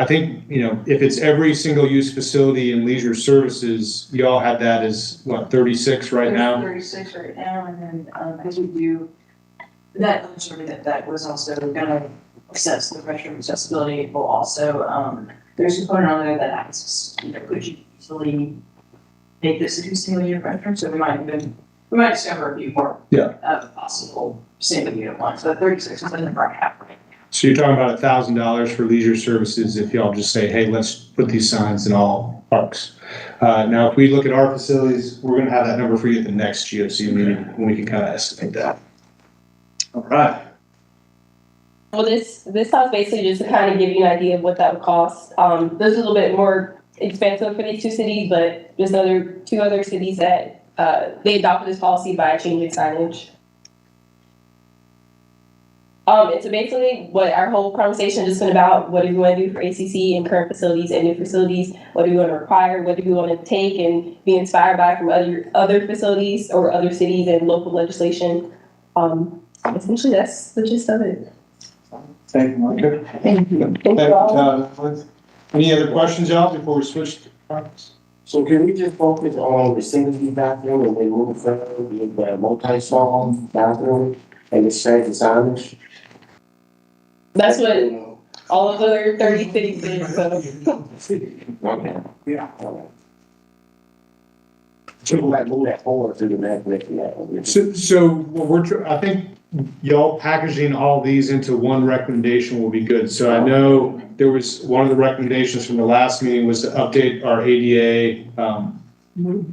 think, if it's every single-use facility in leisure services, y'all had that as, 36 right now? 36 right now, and then, as we do, that was also gonna assess the restroom accessibility. Will also, there's a component on there that asks, could you easily make this a single-unit restroom? So we might discover a few more possible single-unit ones. But 36 is in the front half right now. So you're talking about $1,000 for leisure services if y'all just say, hey, let's put these signs in all parks. Now, if we look at our facilities, we're gonna have that number for you at the next GOC meeting, and we can kind of estimate that. All right. Well, this sounds basically just to kind of give you an idea of what that would cost. This is a little bit more expensive for these two cities, but there's two other cities that they adopted this policy by changing signage. And so basically what our whole conversation has been about, what do we want to do for ACC and current facilities and new facilities? What do we want to require? What do we want to take and be inspired by from other facilities or other cities and local legislation? Essentially that's the gist of it. Thank you, Monica. Thank you. Thank you all. Any other questions, y'all, before we switch to topics? So can we just focus on the single-use bathroom and then move further with the multi-stall bathroom and just change the signage? That's what all of the other 30 cities did, so. Okay. Yeah. So we might move that forward to the next. So what I think y'all packaging all these into one recommendation will be good. So I know there was, one of the recommendations from the last meeting was to update our ADA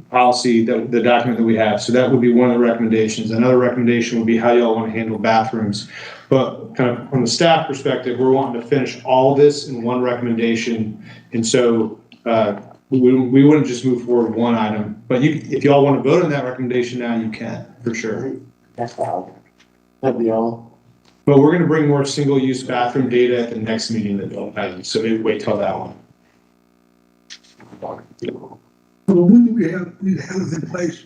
policy, the document that we have. So that would be one of the recommendations. Another recommendation would be how y'all want to handle bathrooms. But kind of from the staff perspective, we're wanting to finish all of this in one recommendation. And so we wouldn't just move forward one item. But if y'all want to vote on that recommendation now, you can, for sure. That's fine. That'd be all. But we're going to bring more single-use bathroom data at the next meeting that they'll have. So maybe wait till that one. Well, when do we have this in place?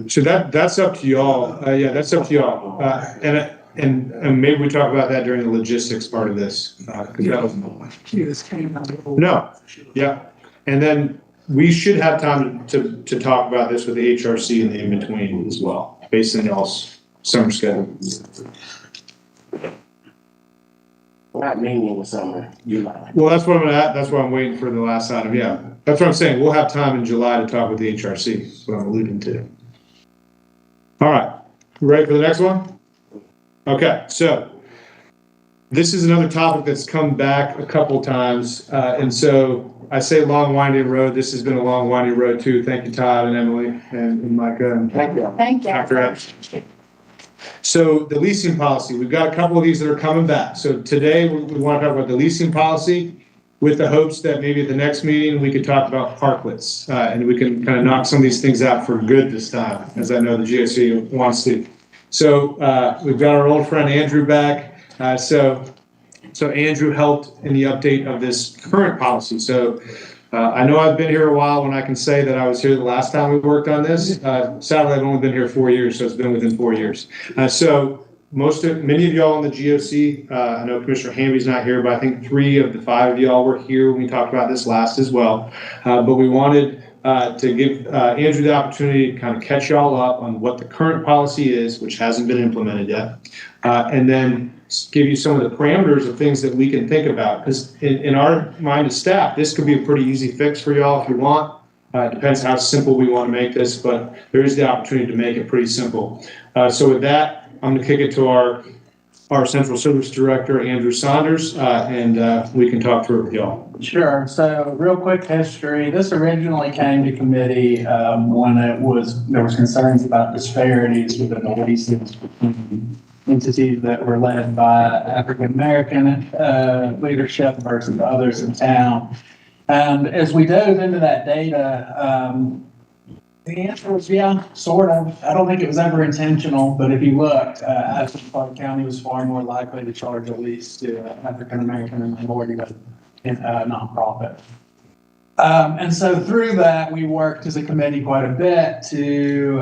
So that's up to y'all. Yeah, that's up to y'all. And maybe we talk about that during the logistics part of this. 'Cause that was, Kids came out. no, yeah. And then we should have time to talk about this with the HRC in the in-between as well, based on y'all's summer schedule. We're not meeting in the summer, July. Well, that's what that's why I'm waiting for the last item. Yeah, that's what I'm saying. We'll have time in July to talk with the HRC. That's what I'm alluding to. All right, you ready for the next one? Okay, so this is another topic that's come back a couple times. And so I say long winding road. This has been a long winding road too. Thank you, Todd and Emily and Micah and Thank you. Thank you. Dr. Epps. So the leasing policy, we've got a couple of these that are coming back. So today we want to talk about the leasing policy with the hopes that maybe at the next meeting we could talk about parklets and we can kind of knock some of these things out for good this time, as I know the GSC wants to. So we've got our old friend Andrew back. So Andrew helped in the update of this current policy. So I know I've been here a while when I can say that I was here the last time we worked on this. Sadly, I've only been here 4 years, so it's been within 4 years. So many of y'all in the GOC, I know Commissioner Hamby's not here, but I think 3 of the 5 of y'all were here when we talked about this last as well. But we wanted to give Andrew the opportunity to kind of catch y'all up on what the current policy is, which hasn't been implemented yet, and then give you some of the parameters of things that we can think about. Because in our mind as staff, this could be a pretty easy fix for y'all if you want. It depends how simple we want to make this, but there is the opportunity to make it pretty simple. So with that, I'm going to kick it to our Central Service Director, Andrew Saunders, and we can talk through it with y'all. Sure. So real quick history. This originally came to committee when there was concerns about disparities within the leases between entities that were led by African-American leadership versus others in town. And as we dove into that data, the answer was, yeah, sort of. I don't think it was ever intentional, but if you looked, Athens-Clarke County was far more likely to charge a lease to African-American and minority nonprofit. And so through that, we worked as a committee quite a bit to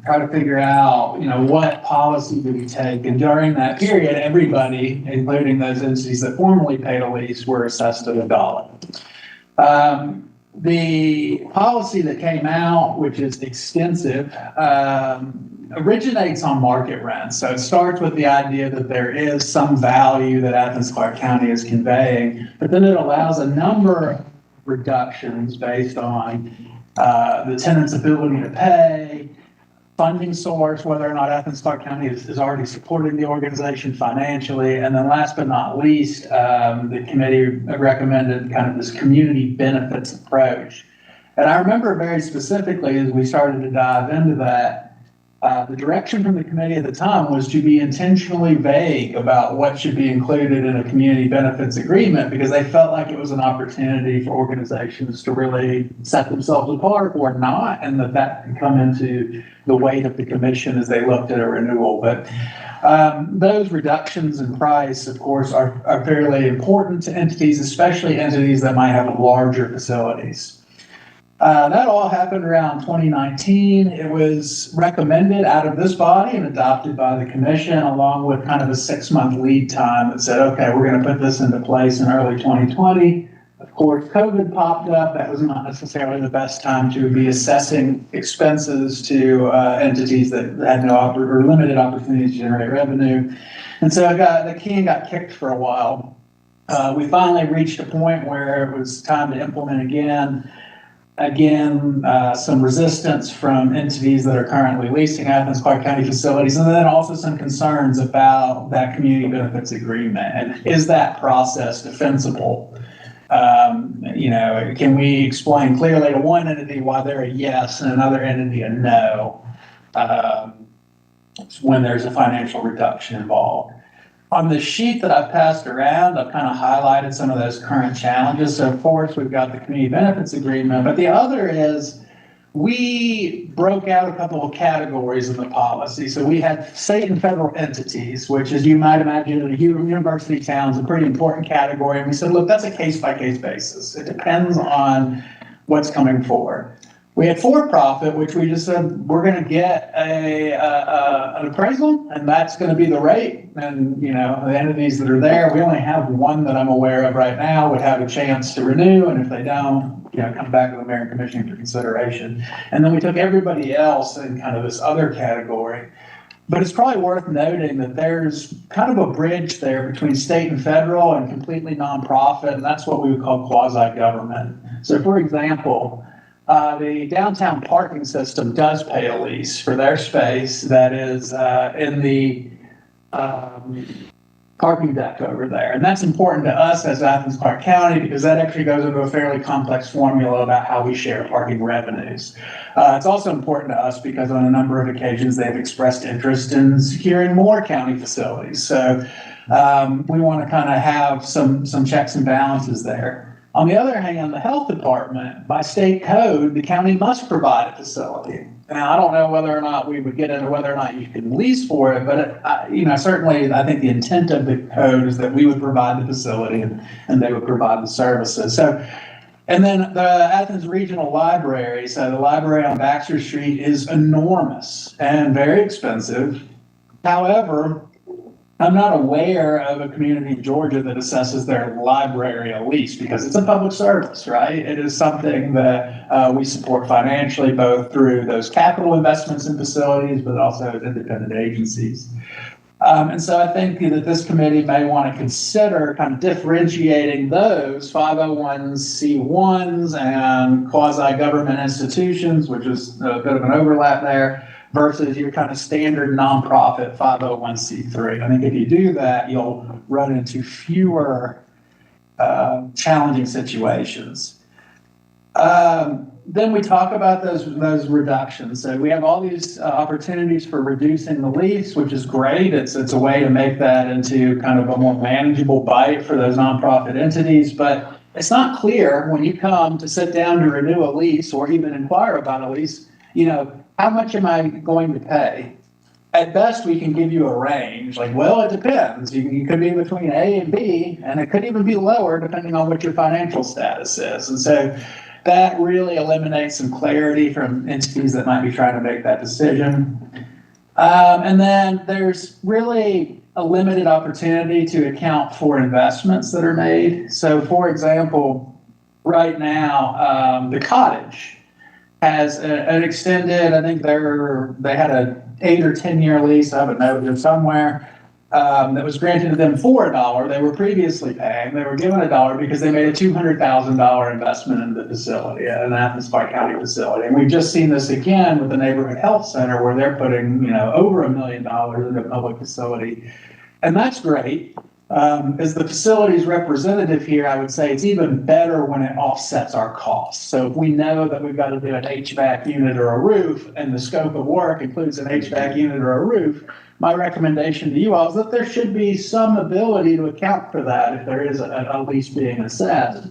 try to figure out, what policy do we take? And during that period, everybody, including those entities that formerly paid a lease, were assessed at $1. The policy that came out, which is extensive, originates on market rent. So it starts with the idea that there is some value that Athens-Clarke County is conveying, but then it allows a number of reductions based on the tenant's ability to pay, funding source, whether or not Athens-Clarke County is already supporting the organization financially, and then last but not least, the committee recommended kind of this community benefits approach. And I remember very specifically as we started to dive into that, the direction from the committee at the time was to be intentionally vague about what should be included in a community benefits agreement, because they felt like it was an opportunity for organizations to really set themselves apart or not, and that could come into the weight of the commission as they looked at a renewal. But those reductions in price, of course, are fairly important to entities, especially entities that might have larger facilities. That all happened around 2019. It was recommended out of this body and adopted by the commission, along with kind of a 6-month lead time that said, okay, we're going to put this into place in early 2020. Of course, COVID popped up. That was not necessarily the best time to be assessing expenses to entities that had no or limited opportunities to generate revenue. And so the can got kicked for a while. We finally reached a point where it was time to implement again, some resistance from entities that are currently leasing Athens-Clarke County facilities, and then also some concerns about that community benefits agreement. And is that process defensible? Can we explain clearly to one entity why they're a yes and another entity a no when there's a financial reduction involved? On the sheet that I've passed around, I've kind of highlighted some of those current challenges. So of course, we've got the community benefits agreement, but the other is we broke out a couple of categories in the policy. So we had state and federal entities, which, as you might imagine, in a university town is a pretty important category. And we said, look, that's a case-by-case basis. It depends on what's coming forward. We had for-profit, which we just said, we're going to get an appraisal, and that's going to be the rate. And, the entities that are there, we only have one that I'm aware of right now would have a chance to renew. And if they don't, come back to the Mayor and Commission for consideration. And then we took everybody else in kind of this other category. But it's probably worth noting that there's kind of a bridge there between state and federal and completely nonprofit, and that's what we would call quasi-government. So, for example, the downtown parking system does pay a lease for their space that is in the parking deck over there. And that's important to us as Athens-Clarke County because that actually goes into a fairly complex formula about how we share parking revenues. It's also important to us because on a number of occasions they've expressed interest in securing more county facilities. So we want to kind of have some checks and balances there. On the other hand, the health department, by state code, the county must provide a facility. Now, I don't know whether or not we would get into whether or not you can lease for it, but certainly I think the intent of the code is that we would provide the facility and they would provide the services. So, and then the Athens Regional Library, so the library on Baxter Street is enormous and very expensive. However, I'm not aware of a community in Georgia that assesses their library a lease because it's a public service, right? It is something that we support financially, both through those capital investments in facilities, but also as independent agencies. And so I think that this committee may want to consider kind of differentiating those 501c1s and quasi-government institutions, which is a bit of an overlap there, versus your kind of standard nonprofit 501c3. I think if you do that, you'll run into fewer challenging situations. Then we talk about those reductions. So we have all these opportunities for reducing the lease, which is great. It's a way to make that into kind of a more manageable bite for those nonprofit entities. But it's not clear when you come to sit down to renew a lease or even inquire about a lease, how much am I going to pay? At best, we can give you a range. Like, well, it depends. You could be between A and B, and it could even be lower depending on what your financial status is. And so that really eliminates some clarity from entities that might be trying to make that decision. And then there's really a limited opportunity to account for investments that are made. So for example, right now, the cottage has an extended, I think they had a 8 or 10 year lease, I have it noted somewhere, that was granted to them for $1. They were previously paying. They were given $1 because they made a $200,000 investment in the facility, an Athens-Clarke County facility. And we've just seen this again with the neighborhood health center where they're putting, over $1 million into a public facility. And that's great. As the facilities representative here, I would say it's even better when it offsets our costs. So if we know that we've got to do an HVAC unit or a roof, and the scope of work includes an HVAC unit or a roof, my recommendation to you all is that there should be some ability to account for that if there is a lease being assessed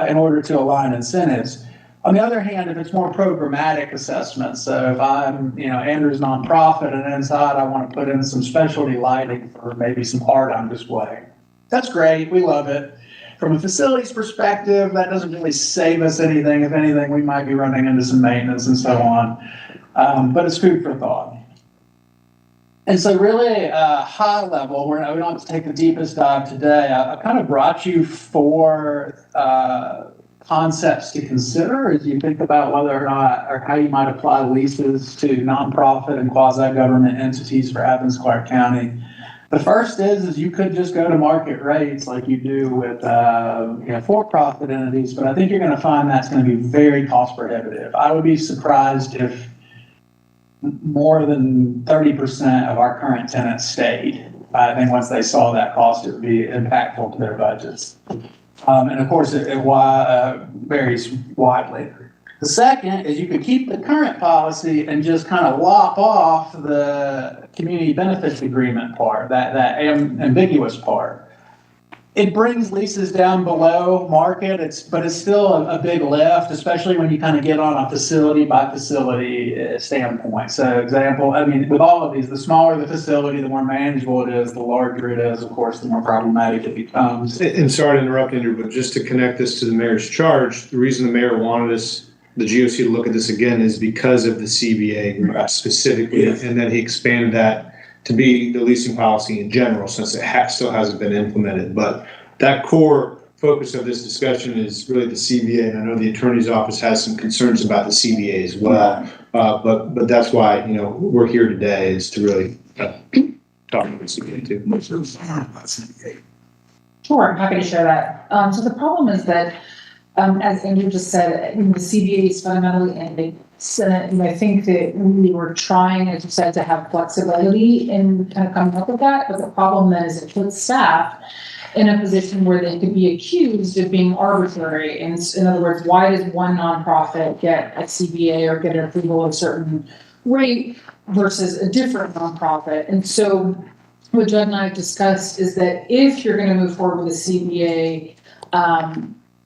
in order to align incentives. On the other hand, if it's more programmatic assessments, so if I'm, Andrew's nonprofit and inside I want to put in some specialty lighting for maybe some art on display, that's great. We love it. From a facilities perspective, that doesn't really save us anything. If anything, we might be running into some maintenance and so on. But it's food for thought. And so really high level, we don't have to take the deepest dive today. I kind of brought you 4 concepts to consider as you think about whether or not, or how you might apply leases to nonprofit and quasi-government entities for Athens-Clarke County. The first is you could just go to market rates like you do with for-profit entities, but I think you're going to find that's going to be very cost prohibitive. I would be surprised if more than 30% of our current tenants stayed. I think once they saw that cost, it would be impactful to their budgets. And of course, it varies widely. The second is you could keep the current policy and just kind of lop off the community benefits agreement part, that ambiguous part. It brings leases down below market, but it's still a big lift, especially when you kind of get on a facility by facility standpoint. So with all of these, the smaller the facility, the more manageable it is, the larger it is, of course, the more problematic it becomes. And sorry to interrupt, Andrew, but just to connect this to the mayor's charge, the reason the mayor wanted the GOC to look at this again is because of the CBA specifically, yes. And then he expanded that to be the leasing policy in general, since it still hasn't been implemented. But that core focus of this discussion is really the CBA, and I know the attorney's office has some concerns about the CBA as well. But that's why we're here today, is to really talk about the CBA too. Sure, I'm happy to share that. So the problem is that, as Andrew just said, the CBA is fundamentally ending. And I think that we were trying, as you said, to have flexibility in kind of coming up with that. But the problem then is it puts staff in a position where they could be accused of being arbitrary. In other words, why does one nonprofit get a CBA or get an approval of a certain rate versus a different nonprofit? And so what Judd and I have discussed is that if you're going to move forward with a CBA,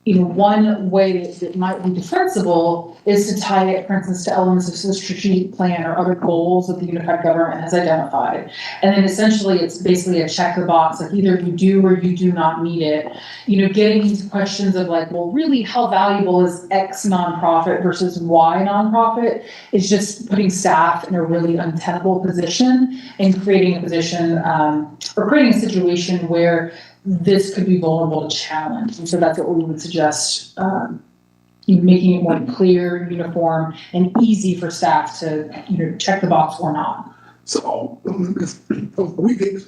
one way that it might be defensible is to tie it, for instance, to elements of the strategic plan or other goals that the unified government has identified. And then essentially it's basically a check the box, like either you do or you do not meet it. Getting into questions of like, well, really how valuable is X nonprofit versus Y nonprofit is just putting staff in a really untenable position and creating a position, or creating a situation where this could be vulnerable to challenge. And so that's what we would suggest, making it more clear, uniform, and easy for staff to, check the box or not. So, we did,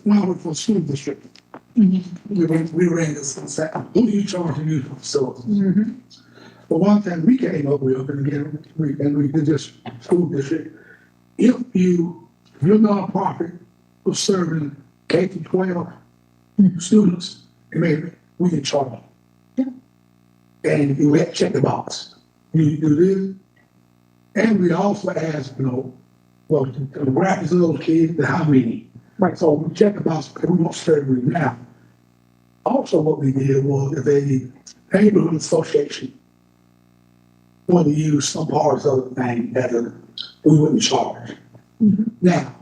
when I worked for a school district, we ran this and said, who do you charge to use the facility? Mm-hmm. The one thing we came up with, and again, we did this school district, if your nonprofit was serving K through 12 students, maybe we can charge them. Yeah. And we had to check the box. You do this. And we also ask, well, the brackets of those kids, how many? Right. So we check the box, because we won't serve them now. Also, what we did was if a neighborhood association wanted to use some parts of the thing we wouldn't charge. Mm-hmm. Now,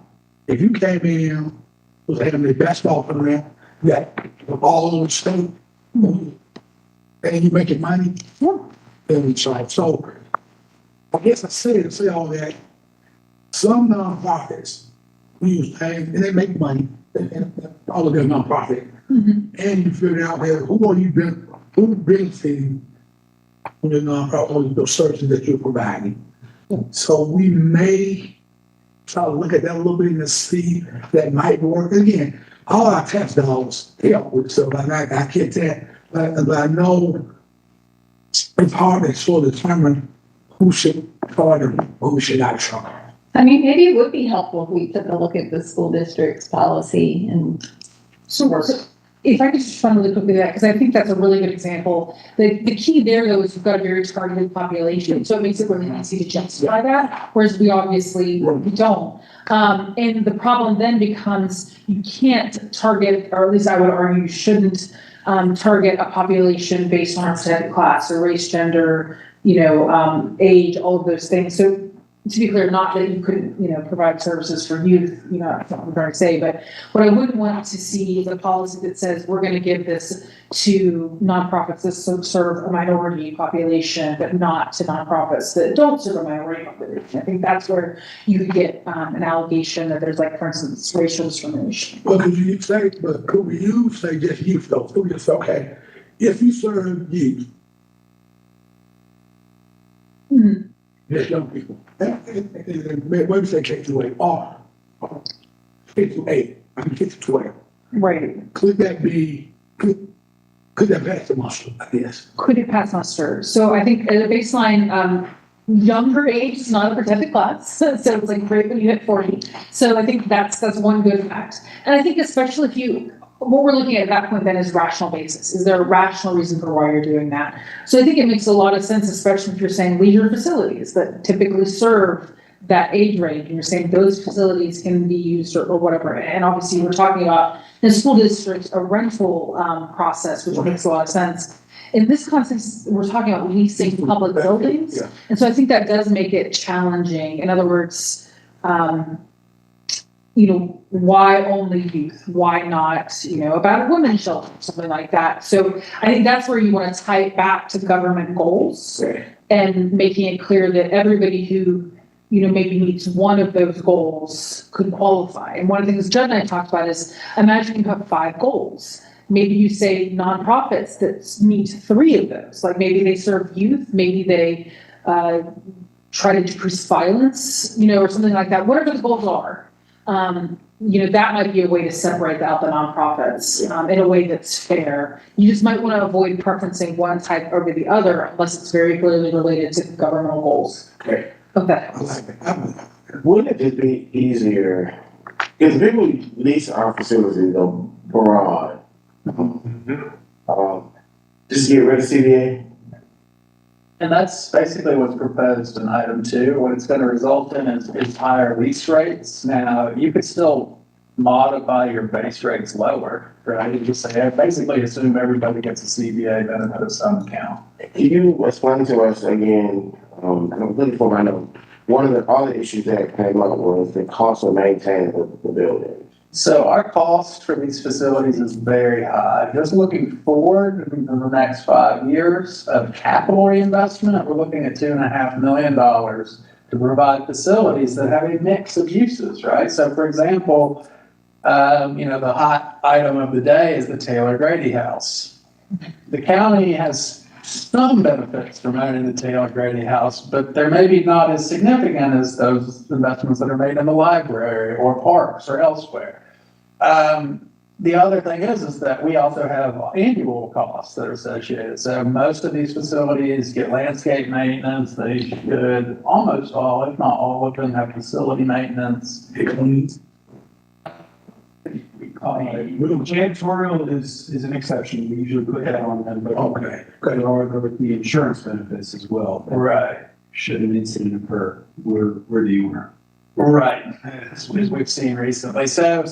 if you came in, was having the best offer around, that all over the state, and you making money, then we charge. So I guess I say all that. Some nonprofits use things and they make money, and all of them nonprofit. Mm-hmm. And you figure out who benefiting from the nonprofit or the services that you're providing. So we may try to look at that a little bit and see that might work. Again, all our tax dollars help with stuff like that. I get that, but I know it's hard to sort of determine who should charge and who should not charge. I mean, maybe it would be helpful if we took a look at the school district's policy and. So if I could just respond really quickly to that, because I think that's a really good example. The key there, though, is you've got a very targeted population, so it makes it really easy to justify that, whereas we obviously we don't. And the problem then becomes you can't target, or at least I would argue you shouldn't target a population based on set class or race, gender, age, all of those things. So to be clear, not that you couldn't, provide services for youth, that's not what I'm trying to say, but what I wouldn't want to see is a policy that says we're going to give this to nonprofits that serve a minority population, but not to nonprofits that don't serve a minority population. I think that's where you could get an allegation that there's, like, for instance, racial discrimination. Well, could you say just youth though? Could we just say, okay, if you serve youth, just young people. Maybe we say K through 8 or K through 8, K through 12. Right. Could that pass the muster, I guess? Could it pass muster? So I think at a baseline, younger age is not a protected class. So it's like great when you hit 40. So I think that's one good fact. And I think especially what we're looking at that point then is rational basis. Is there a rational reason for why you're doing that? So I think it makes a lot of sense, especially if you're saying leisure facilities that typically serve that age range, and you're saying those facilities can be used or whatever. And obviously we're talking about in school districts, a rental process, which makes a lot of sense. In this context, we're talking about leasing public buildings. Yeah. And so I think that does make it challenging. In other words, why only youth? Why not, about a women's shelter, something like that? So I think that's where you want to tie it back to government goals and making it clear that everybody who, maybe meets one of those goals could qualify. And one of the things Judd and I talked about is imagine you have 5 goals. Maybe you say nonprofits that meet 3 of those. Like maybe they serve youth, maybe they try to decrease violence, or something like that. Whatever the goals are. That might be a way to separate out the nonprofits in a way that's fair. You just might want to avoid preferencing one type over the other unless it's very clearly related to governmental goals. Okay. Hope that helps. Wouldn't it just be easier, because people lease our facilities broad, just get rid of CDA? And that's basically what's proposed in item 2. What it's going to result in is higher lease rates. Now, you could still modify your base rates lower, right? You just say, basically assume everybody gets a CBA benefit of some account. Can you explain to us again, I'm looking for my note, one of the other issues that came up was the cost of maintaining the building. So our cost for these facilities is very high. Just looking forward in the next 5 years of capital reinvestment, we're looking at $2.5 million to provide facilities that have a mix of uses, right? So for example, the hot item of the day is the Taylor Grady House. The county has some benefits from owning the Taylor Grady House, but they're maybe not as significant as those investments that are made in the library or parks or elsewhere. The other thing is that we also have annual costs that are associated. So most of these facilities get landscape maintenance. They should, almost all, if not all of them, have facility maintenance. Janitorial is an exception. We usually put that on them, but okay. There are the insurance benefits as well. Right. Should an incident occur, where do you work? Right, as we've seen recently. So,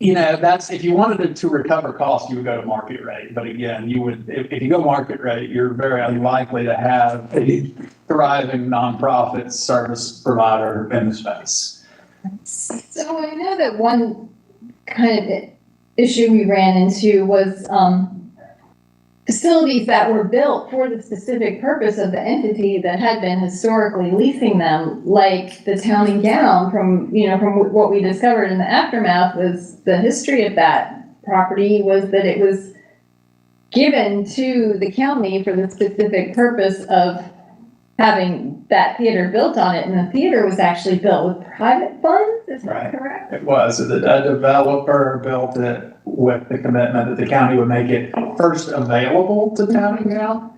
that's, if you wanted to recover costs, you would go to market rate. But again, you would, if you go market rate, you're very unlikely to have a thriving nonprofit service provider in the space. So I know that one kind of issue we ran into was, facilities that were built for the specific purpose of the entity that had been historically leasing them, like the Town and Gown, from what we discovered in the aftermath was the history of that property was that it was given to the county for the specific purpose of having that theater built on it, and the theater was actually built with private funds, is that correct? It was. A developer built it with the commitment that the county would make it first available to Town and Gown.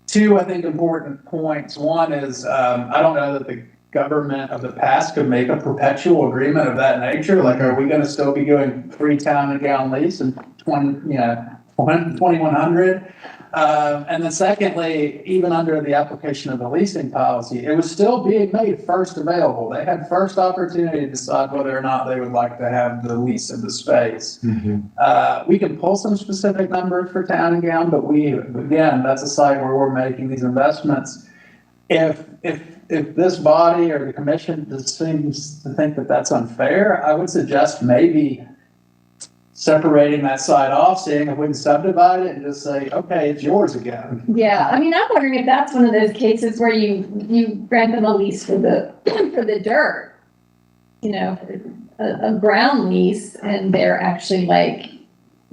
Two, I think, important points. One is, I don't know that the government of the past could make a perpetual agreement of that nature. Like, are we going to still be doing free Town and Gown lease in 2100? And then secondly, even under the application of the leasing policy, it was still being made first available. They had first opportunity to decide whether or not they would like to have the lease of the space. Mm-hmm. We can pull some specific numbers for Town and Gown, but again, that's a site where we're making these investments. If this body or the commission just seems to think that that's unfair, I would suggest maybe separating that site off, seeing if we can subdivide it and just say, okay, it's yours again. Yeah, I mean, I'm wondering if that's one of those cases where you grant them a lease for the dirt, a ground lease, and they're actually like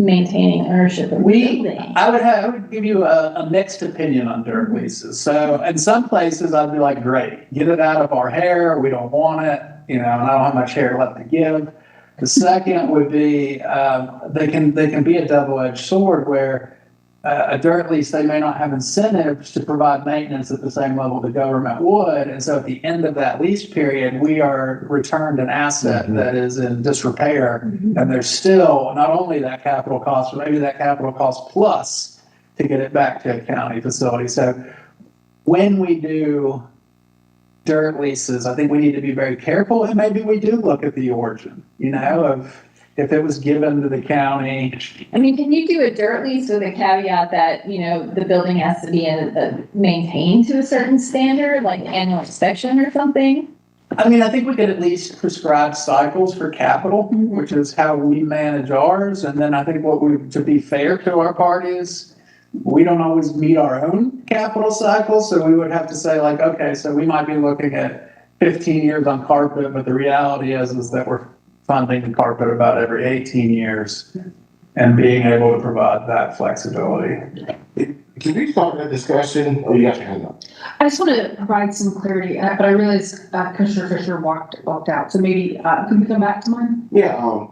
maintaining ownership of the building. I would give you a mixed opinion on dirt leases. So in some places I'd be like, great, get it out of our hair. We don't want it, and I don't have much hair left to give. The second would be, they can be a double-edged sword where a dirt lease, they may not have incentives to provide maintenance at the same level the government would. And so at the end of that lease period, we are returned an asset that is in disrepair. And there's still not only that capital cost, but maybe that capital cost plus to get it back to a county facility. So when we do dirt leases, I think we need to be very careful, and maybe we do look at the origin, of if it was given to the county. I mean, can you do a dirt lease with a caveat that, the building has to be maintained to a certain standard, like annual inspection or something? I mean, I think we could at least prescribe cycles for capital, which is how we manage ours. And then I think to be fair to our parties, we don't always meet our own capital cycle, so we would have to say like, okay, so we might be looking at 15 years on carpet, but the reality is that we're funding the carpet about every 18 years and being able to provide that flexibility. Can we start the discussion? Oh, you got your hand up. I just want to provide some clarity, but I realized Commissioner Fisher walked out, so maybe can we come back to mine? Yeah.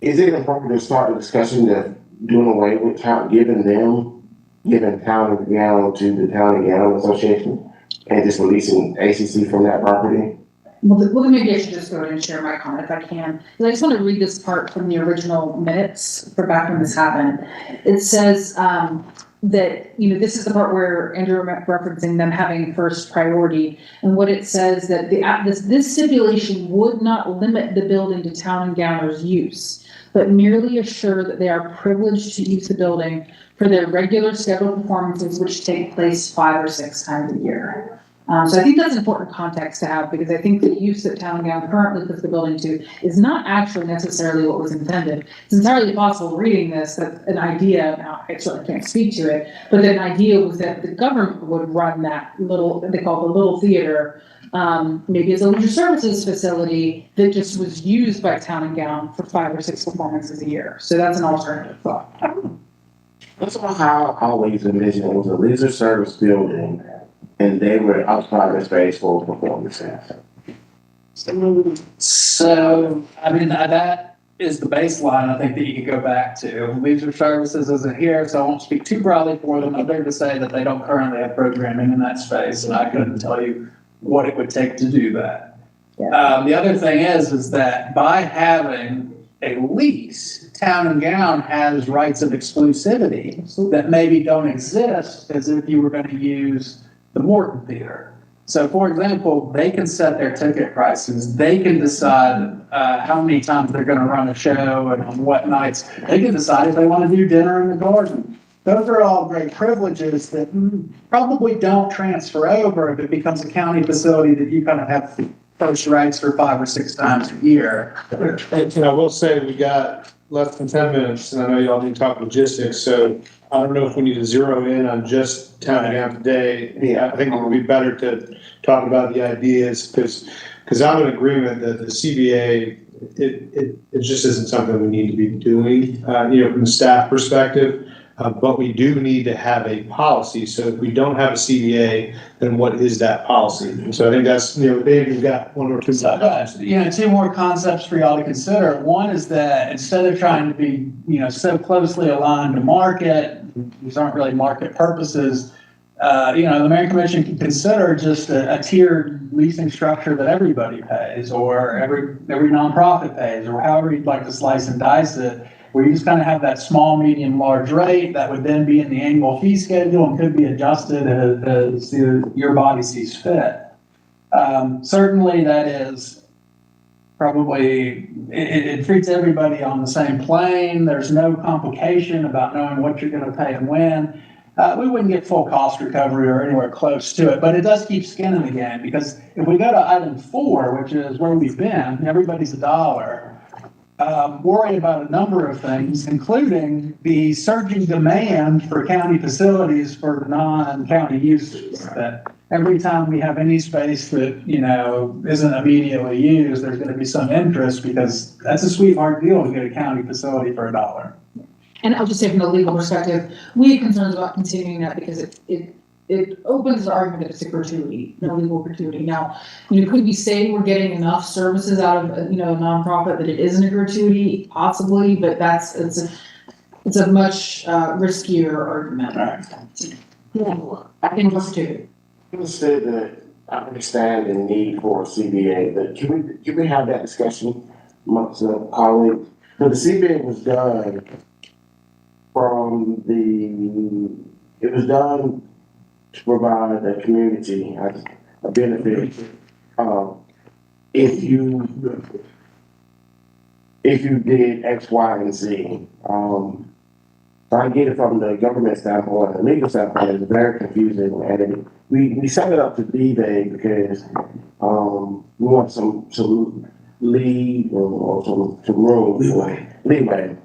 Is it appropriate to start the discussion that doing away with giving Town and Gown to the Town and Gown Association and just releasing ACC from that property? Well, then maybe I should just go ahead and share my comment if I can. I just want to read this part from the original minutes for back when this happened. It says, that, this is the part where Andrew referencing them having first priority. And what it says that this stipulation would not limit the building to town and gowners' use, but merely assure that they are privileged to use the building for their regular scheduled performances, which take place 5 or 6 times a year. So I think that's important context to have, because I think the use that town and gown currently puts the building to is not actually necessarily what was intended. It's entirely possible reading this that an idea, now I certainly can't speak to it, but an idea was that the government would run that little, they call it the little theater, maybe as a leisure services facility that just was used by town and gown for 5 or 6 performances a year. So that's an alternative thought. That's how I always envisioned it was a leisure service building, and they were outside the space for performances. So, I mean, that is the baseline I think that you could go back to. Leisure Services isn't here, so I won't speak too broadly for them. I'm there to say that they don't currently have programming in that space, and I couldn't tell you what it would take to do that. Yeah. The other thing is that by having a lease, town and gown has rights of exclusivity that maybe don't exist as if you were going to use the Morton Theater. So, for example, they can set their ticket prices. They can decide how many times they're going to run a show and on what nights. They can decide if they want to do dinner in the garden. Those are all great privileges that probably don't transfer over if it becomes a county facility that you kind of have first rights for 5 or 6 times a year. And I will say we got less than 10 minutes, and I know y'all need to talk logistics, so I don't know if we need to zero in on just town and gown today. Yeah, I think it would be better to talk about the ideas, because I'm in agreement that the CBA, it just isn't something we need to be doing, from a staff perspective. But we do need to have a policy. So if we don't have a CBA, then what is that policy? And so I think that's, Dave, you've got 1 or 2. 2 more concepts for y'all to consider. One is that instead of trying to be, so closely aligned to market, these aren't really market purposes. The Mayor Commission can consider just a tiered leasing structure that everybody pays, or every nonprofit pays, or however you'd like to slice and dice it, where you just kind of have that small, medium, large rate that would then be in the annual fee schedule and could be adjusted as your body sees fit. Certainly that is probably, it treats everybody on the same plane. There's no complication about knowing what you're going to pay and when. We wouldn't get full cost recovery or anywhere close to it, but it does keep skin in the game, because if we go to item 4, which is where we've been, everybody's $1. Worry about a number of things, including the surging demand for county facilities for non-county uses. That every time we have any space that, isn't immediately used, there's going to be some interest, because that's a sweetheart deal to get a county facility for $1. And I'll just say from a legal perspective, we have concerns about continuing that, because it opens the argument that it's a gratuity, no legal gratuity. Now, could we say we're getting enough services out of, a nonprofit that it isn't a gratuity? Possibly, but it's a much riskier argument. Right. Yeah, I think it's too. You said that I understand the need for a CBA, but can we have that discussion amongst the colleagues? So the CBA was done it was done to provide the community a benefit. If you did X, Y, and Z. So I get it from the government standpoint, the legal standpoint, it's very confusing, and we set it up to be vague because we want some lead or some room for leeway.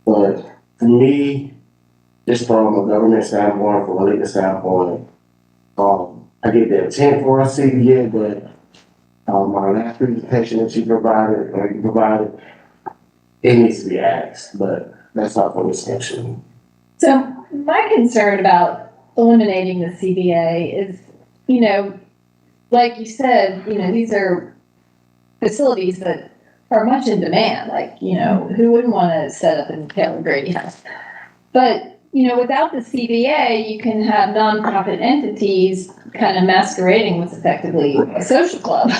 But for me, just from a government standpoint, from a legal standpoint, I get the intent for a CBA, but my last presentation that you provided, it needs to be asked, but that's not for this section. So my concern about eliminating the CBA is, like you said, these are facilities that are much in demand. Like, who wouldn't want to set up in Taylor Grady House? But, without the CBA, you can have nonprofit entities kind of masquerading what's effectively a social club.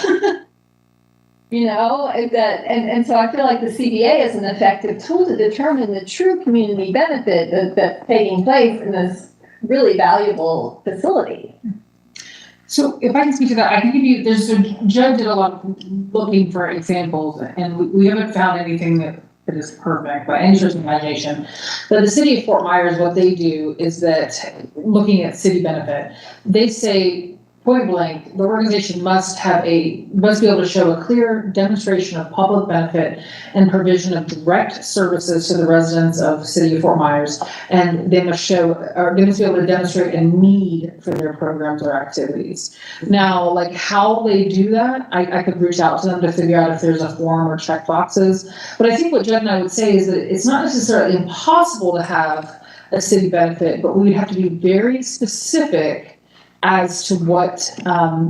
and so I feel like the CBA is an effective tool to determine the true community benefit that's taking place in this really valuable facility. So if I can speak to that, I can give you, Judd did a lot of looking for examples, and we haven't found anything that is perfect by any stretch of imagination. But the city of Fort Myers, what they do is that, looking at city benefit, they say, point blank, the organization must be able to show a clear demonstration of public benefit and provision of direct services to the residents of the city of Fort Myers. And they must be able to demonstrate a need for their programs or activities. Now, like how they do that, I could reach out to them to figure out if there's a form or check boxes. But I think what Judd and I would say is that it's not necessarily impossible to have a city benefit, but we'd have to be very specific as to what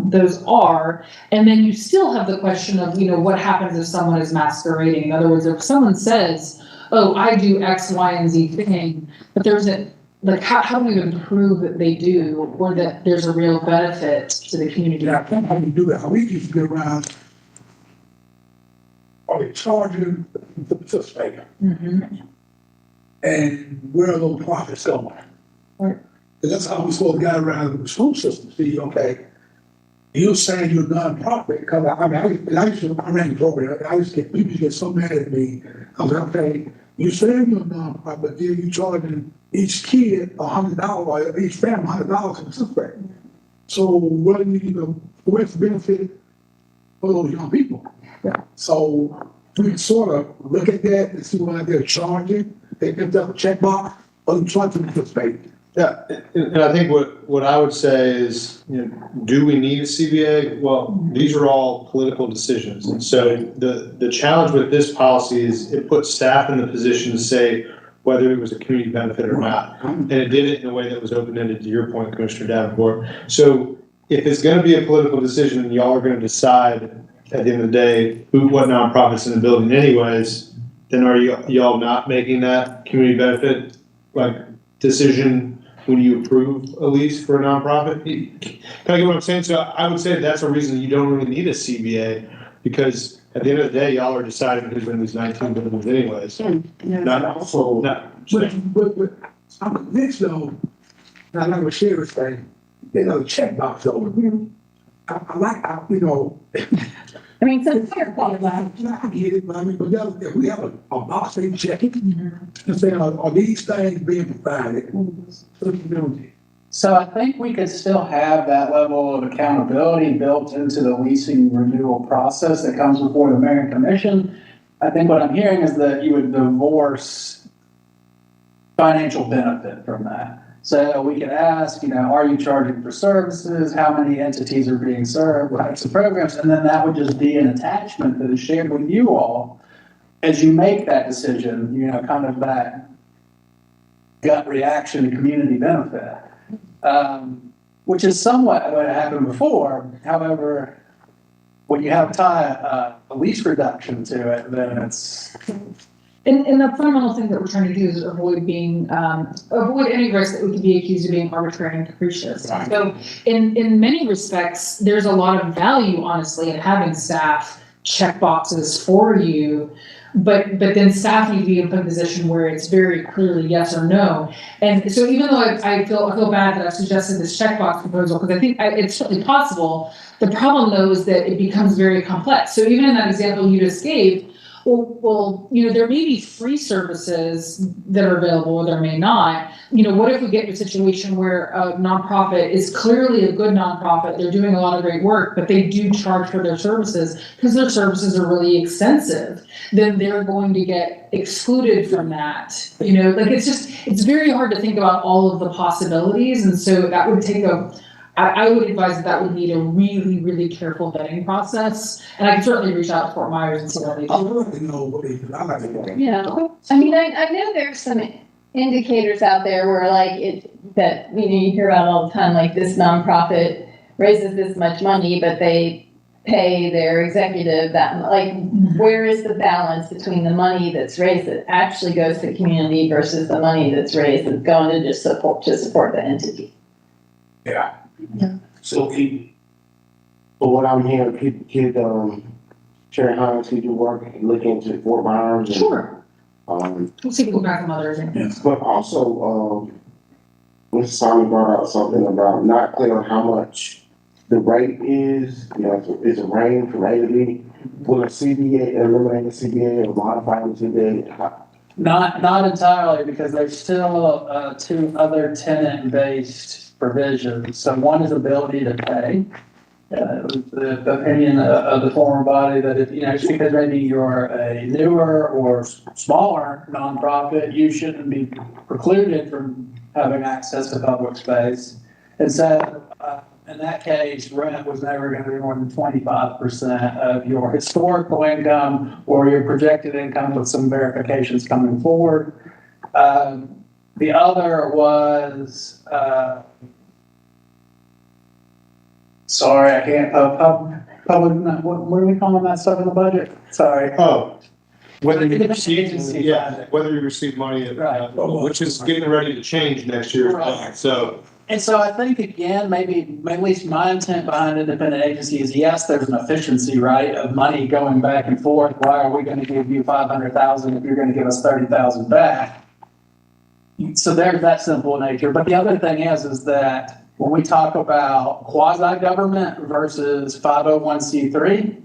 those are. And then you still have the question of, what happens if someone is masquerading? In other words, if someone says, oh, I do X, Y, and Z thing, but there's how do we even prove that they do, or that there's a real benefit to the community? Yeah, I think how we do that, how we used to get around, are they charging the participator? Mm-hmm. And where are those profits going? Right. And that's how we sort of got around the school system. See, okay, you're saying you're a nonprofit, because I ran the program, people get so mad at me. I was like, okay, you're saying you're a nonprofit, but then you're charging each kid $100, or each family $100 to participate. So where's the benefit for those young people? Yeah. So we sort of look at that and see why they're charging. They get the checkbox, or they're trying to participate. Yeah, and I think what I would say is, do we need a CBA? Well, these are all political decisions. And so the challenge with this policy is it puts staff in the position to say whether it was a community benefit or not. And it did it in a way that was open-ended, to your point, Commissioner Davenport. So if it's gonna be a political decision and y'all are gonna decide at the end of the day, what nonprofits in the building anyways, then are y'all not making that community benefit decision when you approve a lease for a nonprofit? Can I get what I'm saying? So I would say that's a reason you don't really need a CBA, because at the end of the day, y'all are deciding who's in these 19 buildings anyways. But I'm convinced though, I like what Sherry was saying, the checkbox though. I like, I mean, so fair quality. I get it, but if we have a box they check it, and say, are these things being provided to the community? So I think we could still have that level of accountability built into the leasing renewal process that comes before the mayor and commission. I think what I'm hearing is that you would divorce financial benefit from that. So we could ask, are you charging for services? How many entities are being served? What types of programs? And then that would just be an attachment that is shared with you all as you make that decision, kind of that gut reaction to community benefit, which is somewhat what happened before. However, when you have a lease reduction to it, then it's... And the fundamental thing that we're trying to do is avoid any risk that we could be accused of being arbitrary and capricious. So in many respects, there's a lot of value, honestly, in having staff check boxes for you, but then staff need to be in a position where it's very clearly yes or no. And so even though I feel bad that I've suggested this checkbox proposal, because I think it's certainly possible, the problem though is that it becomes very complex. So even in that example you just gave, well, there may be free services that are available, or there may not. What if we get to a situation where a nonprofit is clearly a good nonprofit, they're doing a lot of great work, but they do charge for their services because their services are really expensive, then they're going to get excluded from that. It's very hard to think about all of the possibilities. And so that would take I would advise that would need a really, really careful vetting process. And I can certainly reach out to Fort Myers and see what they do. I want to know what they do. I like to Yeah, I mean, I know there's some indicators out there where you hear about all the time, like this nonprofit raises this much money, but they pay their executive that, where is the balance between the money that's raised that actually goes to the community versus the money that's raised that's going to just support the entity? Yeah. So what I'm hearing, Sharon Hines, could you look into Fort Myers? And, Sure. Um, We'll see if we can grab some others in. but also, Mr. Simon brought out something about not clear on how much the rate is, you know, it's a range from A to B. Will a CBA eliminate the CBA or modify the CBA? Not entirely, because there's still, two other tenant-based provisions. So one is ability to pay. The opinion of the former body that if, you know, just because maybe you're a newer or smaller nonprofit, you shouldn't be precluded from having access to public space. And so, in that case, rent was never gonna be more than 25% of your historical income or your projected income with some verifications coming forward. The other was, sorry, I can't, public, what are we calling that stuff in the budget? Sorry. Oh, whether you Independent receive, agency yeah, funding. whether you receive money, Right. which is getting ready to change next year. Right. So, And so I think, again, maybe at least my intent behind independent agency is, yes, there's an efficiency, right, of money going back and forth. Why are we gonna give you 500,000 if you're gonna give us 30,000 back? So there's that simple nature. But the other thing is that when we talk about quasi-government versus 501c3,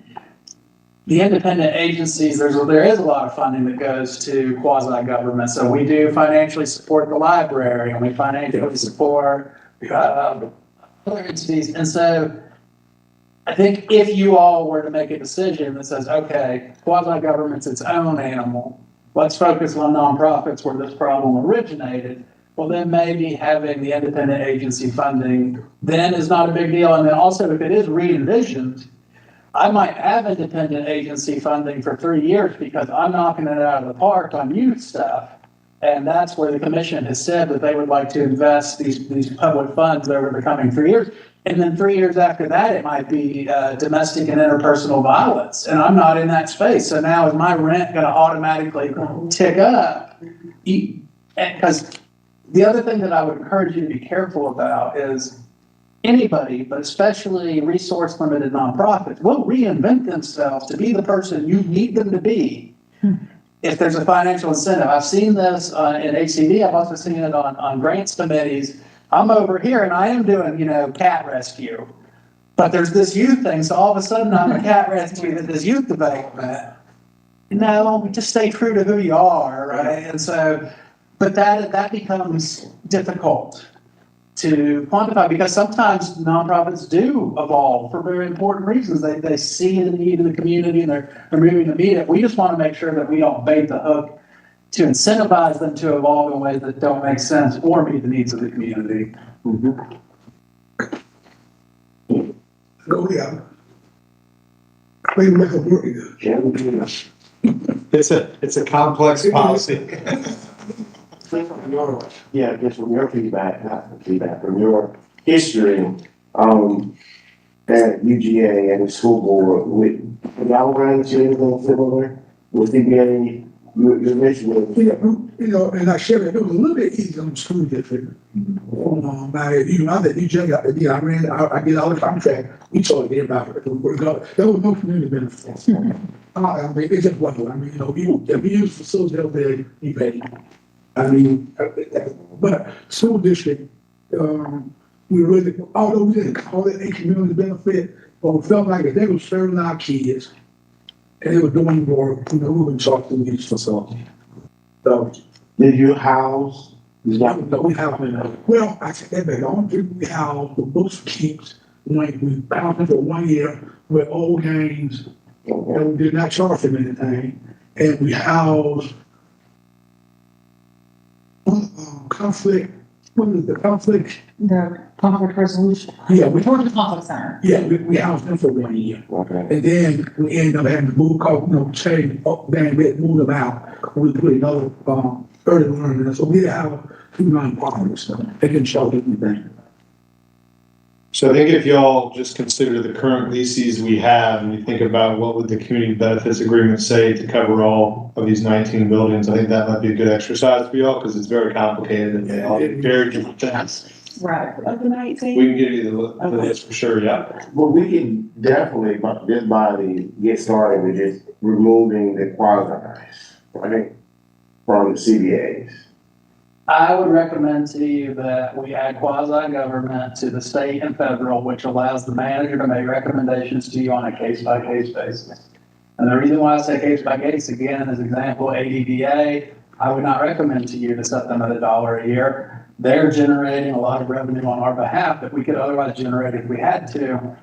the independent agencies, there is a lot of funding that goes to quasi-government. So we do financially support the library, and we financially support other entities. And so I think if you all were to make a decision that says, okay, quasi-government's its own animal, let's focus on nonprofits where this problem originated, well, then maybe having the independent agency funding then is not a big deal. And then also, if it is re-envisioned, I might have independent agency funding for 3 years because I'm knocking it out of the park on youth stuff. And that's where the commission has said that they would like to invest these public funds over the coming 3 years. And then 3 years after that, it might be domestic and interpersonal violence. And I'm not in that space. So now is my rent going to automatically tick up? Because the other thing that I would encourage you to be careful about is anybody, but especially resource limited nonprofits, will reinvent themselves to be the person you need them to be if there's a financial incentive. I've seen this in HCD. I've also seen it on grants committees. I'm over here and I am doing, you know, cat rescue, but there's this youth thing. So all of a sudden I'm a cat rescue at this youth development. No, just stay true to who you are, right? And so, but that becomes difficult to quantify because sometimes nonprofits do evolve for very important reasons. They see the need of the community and they're moving to meet it. We just want to make sure that we don't bait the hook to incentivize them to evolve in ways that don't make sense or meet the needs of the community. Go ahead. Clean liquor work. it's a complex policy. Yeah, just from your feedback, not from feedback, from your history, at UGA and the school board, with y'all run into anything similar with CBA? You mentioned it. Yeah, you know, and I shared it was a little bit easier on the school district. You know, I was at UGA, I get all the contract, we told everybody, there was no community benefits. I mean, it just wasn't, I mean, you know, if you use facilities out there, you pay. I mean, but school district, we really, although we didn't call it a community benefit, but we felt like if they were serving our kids and they were doing work, you know, we would talk to these facilities. So, Did you house? we have, well, I said that, but the only thing we have, the books keeps, like, we bound them for 1 year with old games, and we did not charge them anything, and we house conflict, what is the conflict? The conflict resolution. Yeah, we Conflict center. Yeah, we housed them for 1 year. Okay. And then we ended up having to move, change, then we had to move them out. We put another, early learning, so we have 2 nonprofits, they didn't show anything. So I think if y'all just consider the current leases we have and you think about what would the community benefits agreement say to cover all of these 19 buildings, I think that might be a good exercise for y'all because it's very complicated and they all do very different things. Right. Of the 19th? We can give you the list for sure, yeah. But we can definitely, but this body get started with just removing the quasi, right, from the CBAs. I would recommend to you that we add quasi-government to the state and federal, which allows the manager to make recommendations to you on a case-by-case basis. And the reason why I say case-by-case, again, as example, ADDA, I would not recommend to you to set them at $1 a year. They're generating a lot of revenue on our behalf that we could otherwise generate if we had to.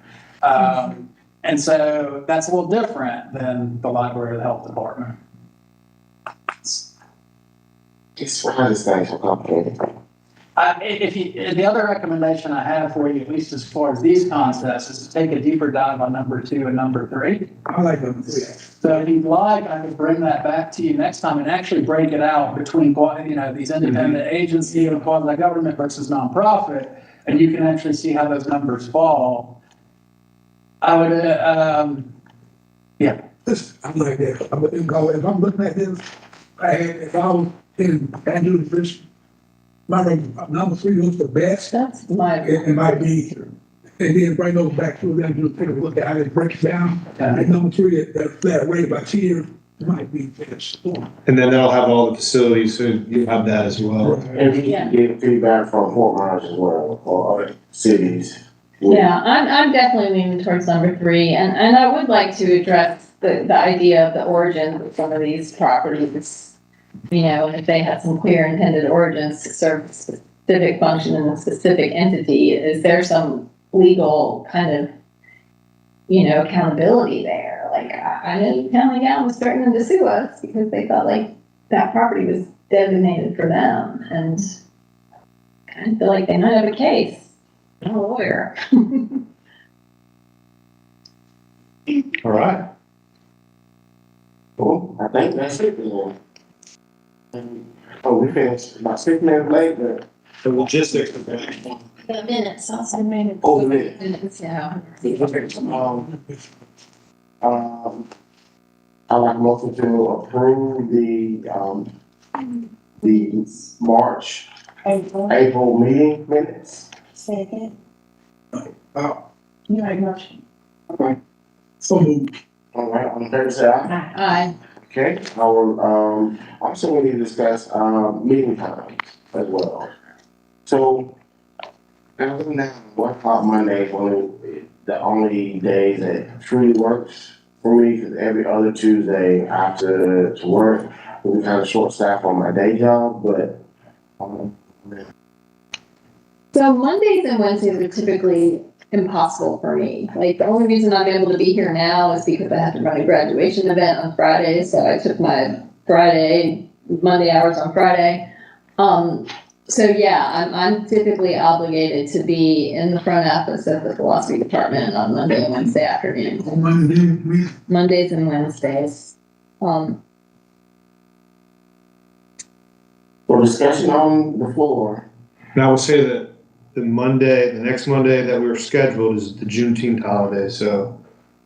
And so that's a little different than the library or the health department. It's why this thing's so complicated. The other recommendation I have for you, at least as far as these concepts, is to take a deeper dive on number 2 and number 3. I like them. So if you'd like, I could bring that back to you next time and actually break it out between, these independent agency and quasi-government versus nonprofit, and you can actually see how those numbers fall. I would, Listen, I'm like that. If I'm looking at this, if I was in Andrew's vision, my number 3 was the best. That's my. It might be, and then bring those back to them, just take a look at how it breaks down. And number 3, that flat rate by tier might be best. And then they'll have all the facilities, so you have that as well. And we can get feedback from Fort Myers as well, or other cities. Yeah, I'm definitely leaning towards number 3, and I would like to address the idea of the origins of some of these properties. And if they have some clear intended origins to serve a specific function in a specific entity, is there some legal kind of, accountability there? Like, I know County Gown was threatening to sue us because they felt like that property was designated for them, and I kind of feel like they might have a case. I'm a lawyer. All right. Well, I think that's it then. Oh, we finished about 6 minutes late, but. The logistics of The minutes, also the minutes. Oh, the minutes. Minutes, yeah. I like motion to approve the March, April meeting minutes. Second. Oh, You make a motion. so moved. All right, on the favor say aye. Aye. Okay, I will, also we need to discuss, meeting times as well. So, as of now, 1 o'clock Monday is only the only day that truly works for me, because every other Tuesday I have to work. We're kind of short staffed on my day job, but, So Mondays and Wednesdays are typically impossible for me. Like, the only reason I'm able to be here now is because I have to run a graduation event on Friday, so I took my Monday hours on Friday. So yeah, I'm typically obligated to be in the front office of the philosophy department on Monday and Wednesday afternoon. On Monday, Mondays and Wednesdays. for discussion on the floor, Now, I will say that the next Monday that we were scheduled is the Juneteenth holiday, so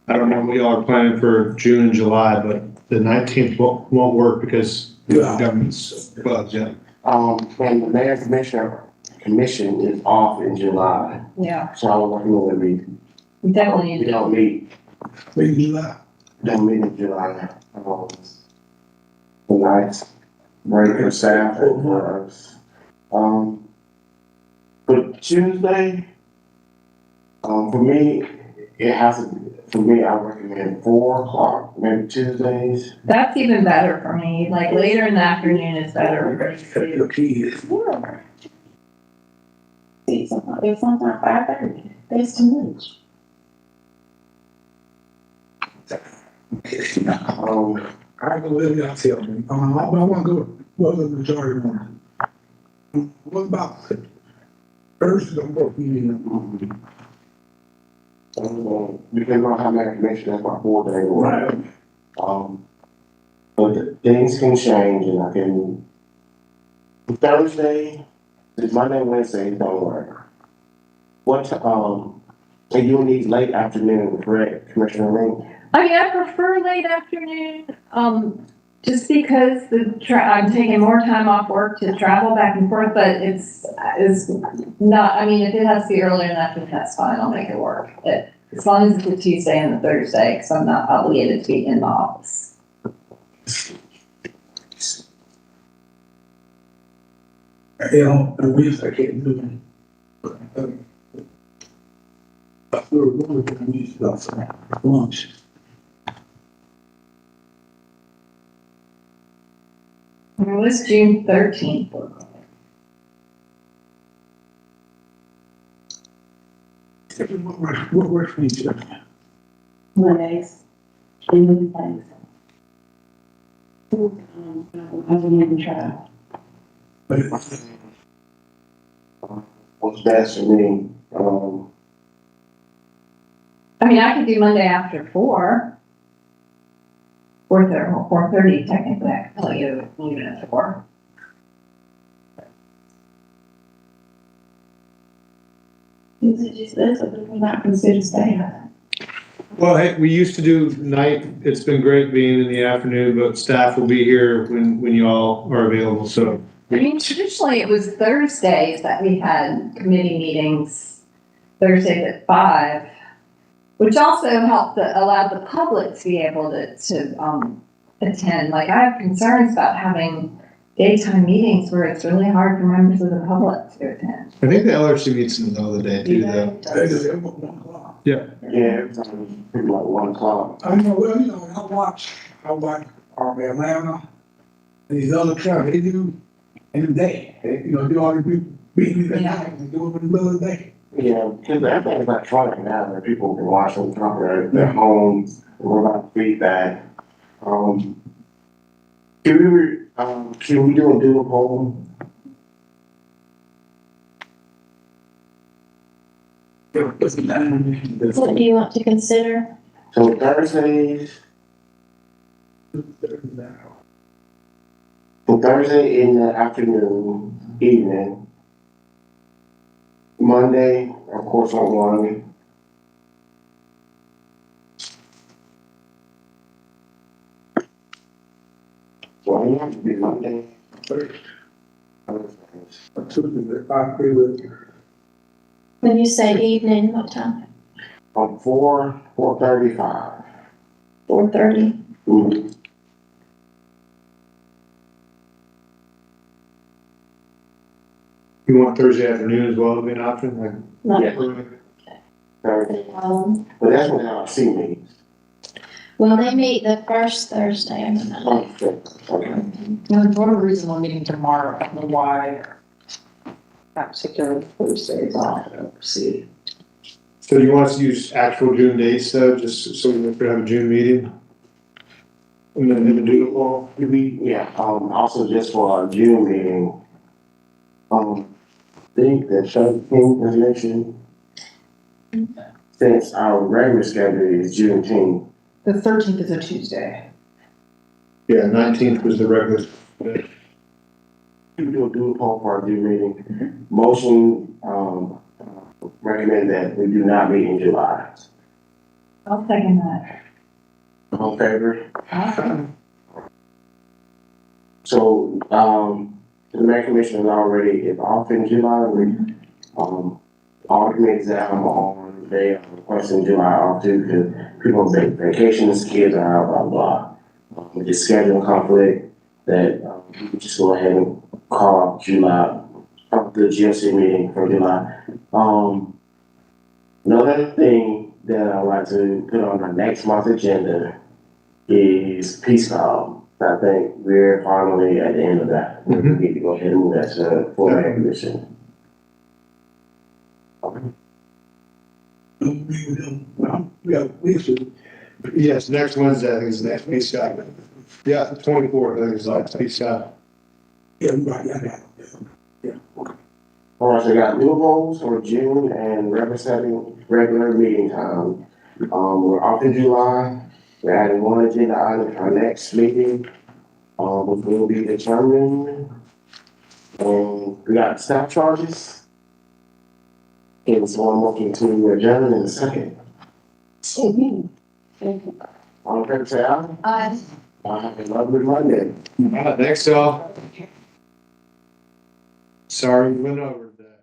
I don't know what y'all are planning for June and July, but the 19th won't work because the government's bugs, yeah. and the mayor commission is off in July, Yeah. so I was recommend that we Definitely. don't meet. maybe July. Don't meet in July. The nice break for staff and for us. But Tuesday, for me, I recommend 4 o'clock, maybe Tuesdays. That's even better for me. Like, later in the afternoon is better. Your kids. See, sometimes 5:30. That's too much. I go with y'all tell me. I want to go with the majority one. What about first? Don't work. Because I have that commission, that's my 4-day work. But things can change, and I can. Thursday, Monday, Wednesday, don't work. And you'll need late afternoon, correct, Commissioner Link? I mean, I prefer late afternoon. just because I'm taking more time off work to travel back and forth, but it's not, I mean, if it has to be earlier than that, then that's fine, I'll make it work. But as long as it's a Tuesday and a Thursday, because I'm not obligated to be in the office. You know, and we used to get doing. We were going to do stuff, lunch. It was June 13th. What works for you? Mondays. And Wednesdays. I wouldn't even try. What's best for me, I mean, I could do Monday after 4:30 technically, I could tell you, leave it at 4. Is it just this, or do we not consider staff? Well, hey, we used to do night. It's been great being in the afternoon, but staff will be here when you all are available, so. I mean, traditionally it was Thursdays that we had committee meetings, Thursdays at 5, which also helped allow the public to be able to attend. Like, I have concerns about having daytime meetings where it's really hard for members of the public to attend. I think the LRC meets in the middle of the day too, though. Yeah. yeah, it's pretty much 1 o'clock. I know, well, you know, I watch Atlanta, and these other counties, they do in the day. They, you know, do all the meetings at night and do it in the middle of the day. Yeah, because everything's electronic now, that people can watch them from their homes, and we're about feedback. Can we do a dual poll? What do you want to consider? So Thursdays, Thursday in the afternoon, evening. Monday, of course, on 1. So I have to be Monday. Tuesday, I agree with you. When you say evening, what time? On 4:35. 4:30? Mm-hmm. You want Thursday afternoon as well to be an option, like? Not- Yeah. Thursday. But that's when our C meetings. Well, they meet the first Thursday of the month. Okay. And for whatever reason, we're meeting tomorrow, I don't know why that particular Thursday is off, I don't see. So you want us to use actual June dates though, just so we could have a June meeting? And then do it all? Also just for our June meeting, I think that 17th is mentioned. Since our regular schedule is Juneteenth. The 13th is a Tuesday. Yeah, 19th was the regular. We do a dual poll for our June meeting. Motion, recommend that we do not meet in July. I'll second that. All in favor? So, the Mayor Commission is already off in July. All committees that I'm on, they are requesting July off too, because people take vacations, kids are out, blah, blah. With the scheduling conflict, that, we can just go ahead and call off July, the GLC meeting for July. Another thing that I'd like to put on the next month's agenda is Peace Call. I think we're finally at the end of that. We need to go ahead and move that to full Mayor Commission. Yes, next Wednesday, I think is the next Peace Scott. Yeah, the 24th, I think is the next Peace Scott. All right, so we got new polls for June and representing regular meeting time. We're off in July. We're adding 1 agenda item for our next meeting, which will be determined. We got staff charges. And so I'm looking to adjourn in a second. All in favor, say aye. Aye. Have a lovely Monday. All right, thanks, y'all. Sorry we went over that.